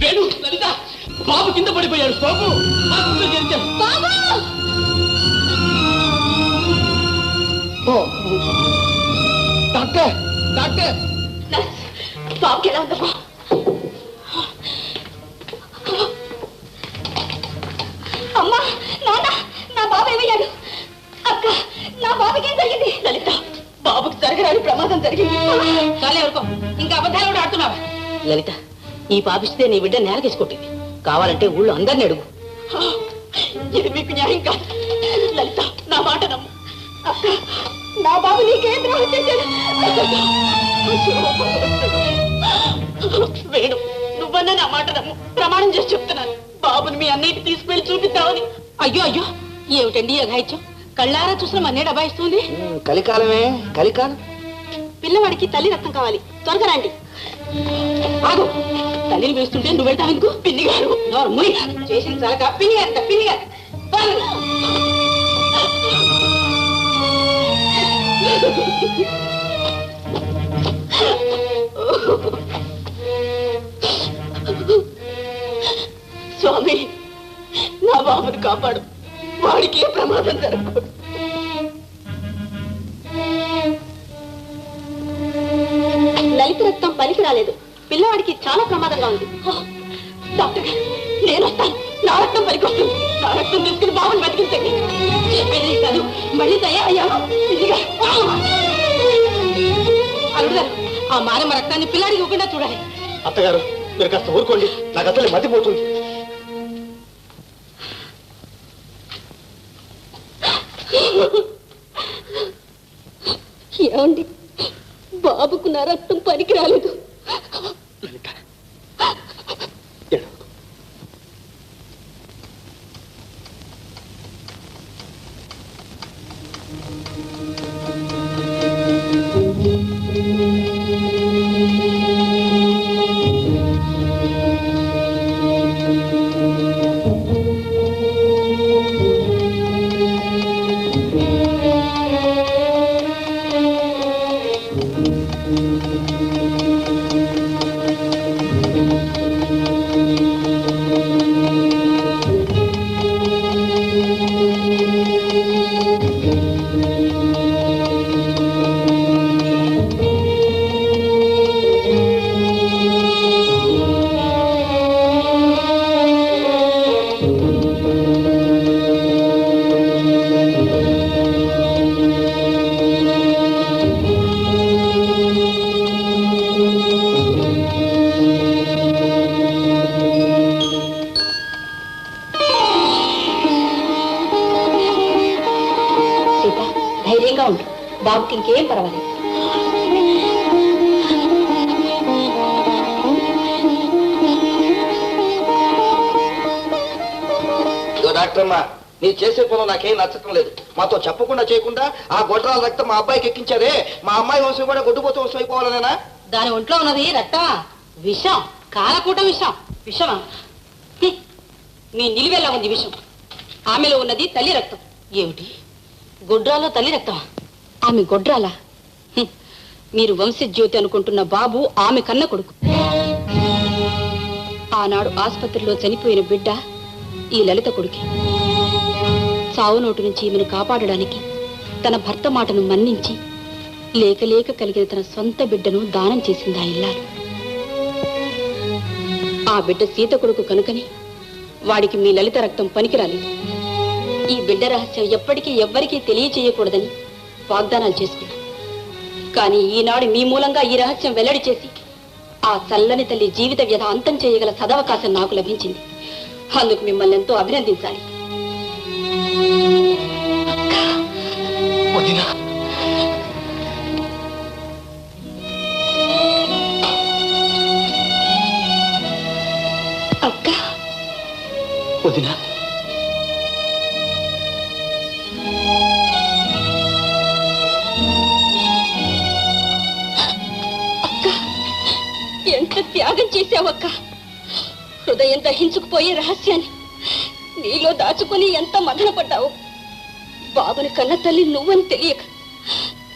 వేణు, లలిత, బాబు కింద పడిపోయాడు. బాబు బాబు డాక్టర్ డాక్టర్ బాబుకి ఎలా ఉందమ్మా? అమ్మా నాన్న, నా బాబు ఏమయ్యాడు? అక్క, నా బాబుకి ఏం జరిగింది? లలిత, బాబుకి జరగరాని ప్రమాదం జరిగింది. చాలే ఎవరుకో, ఇంకా అబద్ధాలు కూడా ఆడుతున్నావా? లలిత, ఈ పాపిస్తే నీ బిడ్డ నేలకేసి కొట్టింది. కావాలంటే ఊళ్ళో అందరిని అడుగు. ఇది మీకు న్యాయం కాదు. లలిత, నా మాట నమ్ము. అక్క, నా బాబు నీకేం ద్రోహం చేశాడు? వేణు, నువ్వన్నా నా మాట నమ్ము. ప్రమాణం చేసి చెప్తున్నాను, బాబుని మీ అన్నిటికి తీసుకువెళ్ళి చూపిద్దామని. అయ్యో అయ్యో, ఏమిటండి అఘాయిత్యం? కళ్ళారా చూసిన మన్నేడు అబాయిస్తుంది. కలికాలమే కలికాలం. పిల్లవాడికి తల్లి రక్తం కావాలి, త్వరగా రండి. ఆగు, తల్లిని పిలుస్తుంటే నువ్వు వెళ్తావు ఎందుకు? పిన్ని గారు చేసిన చాలక పిన్ని గారు పిన్ని గారు స్వామి, నా బాబుని కాపాడు, వాడికి ఏ ప్రమాదం జరగకూడదు. లలిత రక్తం పనికి రాలేదు, పిల్లవాడికి చాలా ప్రమాదంగా ఉంది. డాక్టర్ గారు, నేను వస్తాను. నా రక్తం పనికి వస్తుంది. నా రక్తం తీసుకుని బాబుని బతికించండి. చెప్పేది కాదు, మళ్ళీ తయారయ్యావు. అల్లుడు గారు, ఆ మానవ రక్తాన్ని పిల్లాడికి ఇవ్వకుండా చూడాలి. అత్తగారు, మీరు కాస్త ఊరుకోండి, నాకు అసలు మతిపోతుంది. ఏమండి, బాబుకు నా రక్తం పనికి రాలేదు. ధైర్యంగా ఉండు, బాబుకి ఇంకేం పర్వాలేదు. డాక్టర్ అమ్మా, మీరు చేసే పనులు నాకేం నచ్చటం లేదు. మాతో చెప్పకుండా చేయకుండా ఆ గొడ్రాల రక్తం మా అబ్బాయికి ఎక్కించారే, మా అమ్మాయి వంశం కూడా గొడ్డుపోతూ వంశం అయిపోవాలనేనా? దాని ఒంట్లో ఉన్నది రక్తమా, విషం, కాలకూట విషం. విషమా? నీ నిలువెల్లా ఉంది విషం. ఆమెలో ఉన్నది తల్లి రక్తం. ఏమిటి, గొడ్రాలో తల్లి రక్తమా? ఆమె గొడ్రాలా? మీరు వంశజ్యోతి అనుకుంటున్న బాబు ఆమె కన్న కొడుకు. ఆనాడు ఆసుపత్రిలో చనిపోయిన బిడ్డ ఈ లలిత కొడుకే. చావు నోటు నుంచి ఈమెను కాపాడడానికి తన భర్త మాటను మన్నించి లేక లేక కలిగిన తన సొంత బిడ్డను దానం చేసింది ఆ ఇల్లాలు. ఆ బిడ్డ సీత కొడుకు కనుకని వాడికి మీ లలిత రక్తం పనికిరాలేదు. ఈ బిడ్డ రహస్యం ఎప్పటికీ ఎవ్వరికీ తెలియచేయకూడదని వాగ్దానాలు చేసుకున్నాం. కానీ ఈనాడు మీ మూలంగా ఈ రహస్యం వెల్లడి చేసి ఆ చల్లని తల్లి జీవిత వ్యధ అంతం చేయగల సదవకాశం నాకు లభించింది. అందుకు మిమ్మల్ని ఎంతో అభినందించాలి. అక్క వదినా, ఎంత త్యాగం చేశావక్క. హృదయం దహించుకుపోయే రహస్యాన్ని నీలో దాచుకుని ఎంత మదనపడ్డావు. బాబుని కన్న తల్లి నువ్వని తెలియక,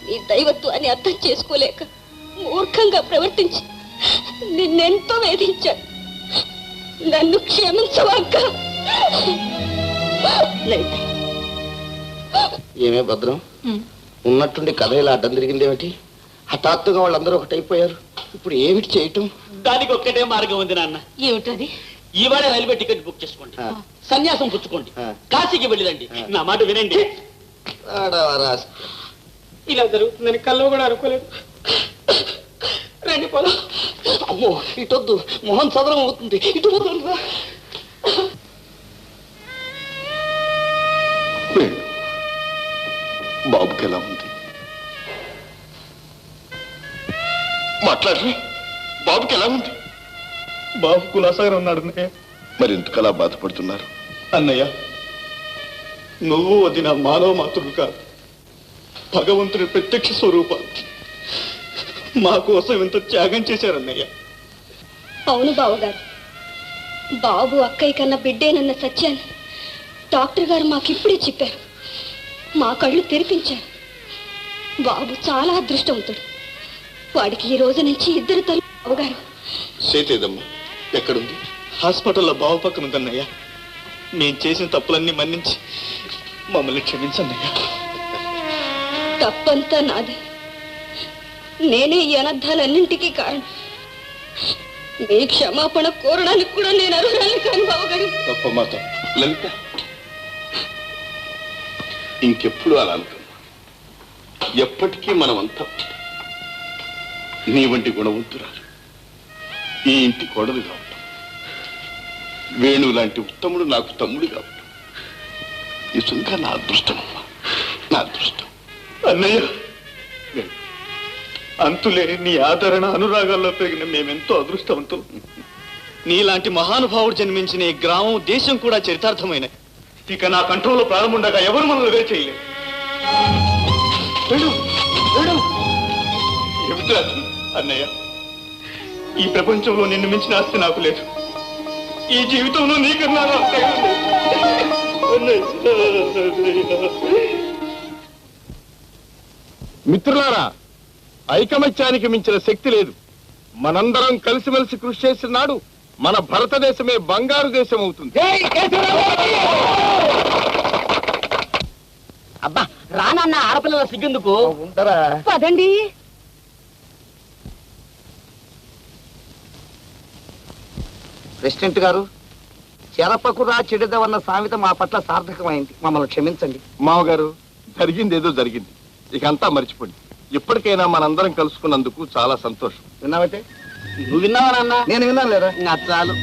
నీ దైవత్వాన్ని అర్థం చేసుకోలేక మూర్ఖంగా ప్రవర్తించి నిన్నెంతో వేధించాను. నన్ను క్షమించవక్క. ఏమే భద్రం, ఉన్నట్టుండి కథ ఇలా అడ్డం తిరిగిందేమిటి? హఠాత్తుగా వాళ్ళందరూ ఒకటైపోయారు. ఇప్పుడు ఏమిటి చేయటం? దానికి ఒక్కటే మార్గం ఉంది నాన్న. ఏమిటది? ఇవాళ రైల్వే టికెట్ బుక్ చేసుకోండి, సన్యాసం పుచ్చుకోండి, కాశీకి వెళ్ళిరండి. నా మాట వినండి. ఇలా జరుగుతుందని కల్లో కూడా అనుకోలేదు. రండి పోదాం. అమ్మో, ఇటొద్దు, మొహం సదరం అవుతుంది. ఇటు పోతుందా? బాబుకి ఎలా ఉంది? మాట్లాడరు. బాబుకి ఎలా ఉంది? బాబు కులాసాగా ఉన్నాడు అన్నయ్య. మరి ఎందుకలా బాధపడుతున్నారు? అన్నయ్య, నువ్వు వదిన మానవ మాతృడు కాదు, భగవంతుని ప్రత్యక్ష స్వరూపాలు. మా కోసం ఇంత త్యాగం చేశారన్నయ్య. అవును బావగారు, బాబు అక్కయ్య కన్నా బిడ్డేనన్న సత్యాన్ని డాక్టర్ గారు మాకిప్పుడే చెప్పారు. మా కళ్ళు తెరిపించారు. బాబు చాలా అదృష్టవంతుడు. వాడికి ఈ రోజు నుంచి ఇద్దరు తల్లి. బావగారు, సేతేదమ్మా ఎక్కడుంది? హాస్పిటల్లో బావ పక్కన ఉందన్నయ్య. మేం చేసిన తప్పులన్నీ మన్నించి మమ్మల్ని క్షమించన్నయ్య. తప్పంతా నాది. నేనే ఈ అనర్థాలన్నింటికీ కారణం. మీ క్షమాపణ కోరడానికి కూడా నేను అర్హురాలి కాను బావగారు. తప్ప మాట లలిత, ఇంకెప్పుడు అలా అనుకున్నా. ఎప్పటికీ మనమంతా నీ వంటి గుణవంతురాలు ఈ ఇంటి కోడలు కావటం, వేణు లాంటి ఉత్తముడు నాకు తమ్ముడు కావటం నిజంగా నా అదృష్టం అమ్మా, నా అదృష్టం. అన్నయ్య, అంతులేని నీ ఆదరణ అనురాగాల్లో పెరిగిన మేమెంతో అదృష్టవంతులు. నీలాంటి మహానుభావుడు జన్మించిన ఈ గ్రామం, దేశం కూడా చరితార్థమైన. ఇక నా కంట్రోల్లో ప్రారంభండగా ఎవరు మనల్ని వేరు చేయలేదు. ఏమిటా అన్నయ్య, ఈ ప్రపంచంలో నిన్ను మించిన ఆస్తి నాకు లేదు. ఈ జీవితంలో నీకన్నా మిత్రులారా, ఐకమత్యానికి మించిన శక్తి లేదు. మనందరం కలిసిమెలిసి కృషి చేసిన నాడు మన భారతదేశమే బంగారు దేశం అవుతుంది. అబ్బా రానన్న ఆడపిల్లల సిగ్గెందుకు? ఉంటారా? పదండి. ప్రెసిడెంట్ గారు, చెరపకురా చెడుదవన్న సామెత మా పట్ల సార్థకమైంది. మమ్మల్ని క్షమించండి. మామగారు, జరిగింది ఏదో జరిగింది, ఇక అంతా మర్చిపోండి. ఇప్పటికైనా మనందరం కలుసుకున్నందుకు చాలా సంతోషం. విన్నావైతే? నువ్వు విన్నావా నాన్న? నేను విన్నాను లేదా? చాలు.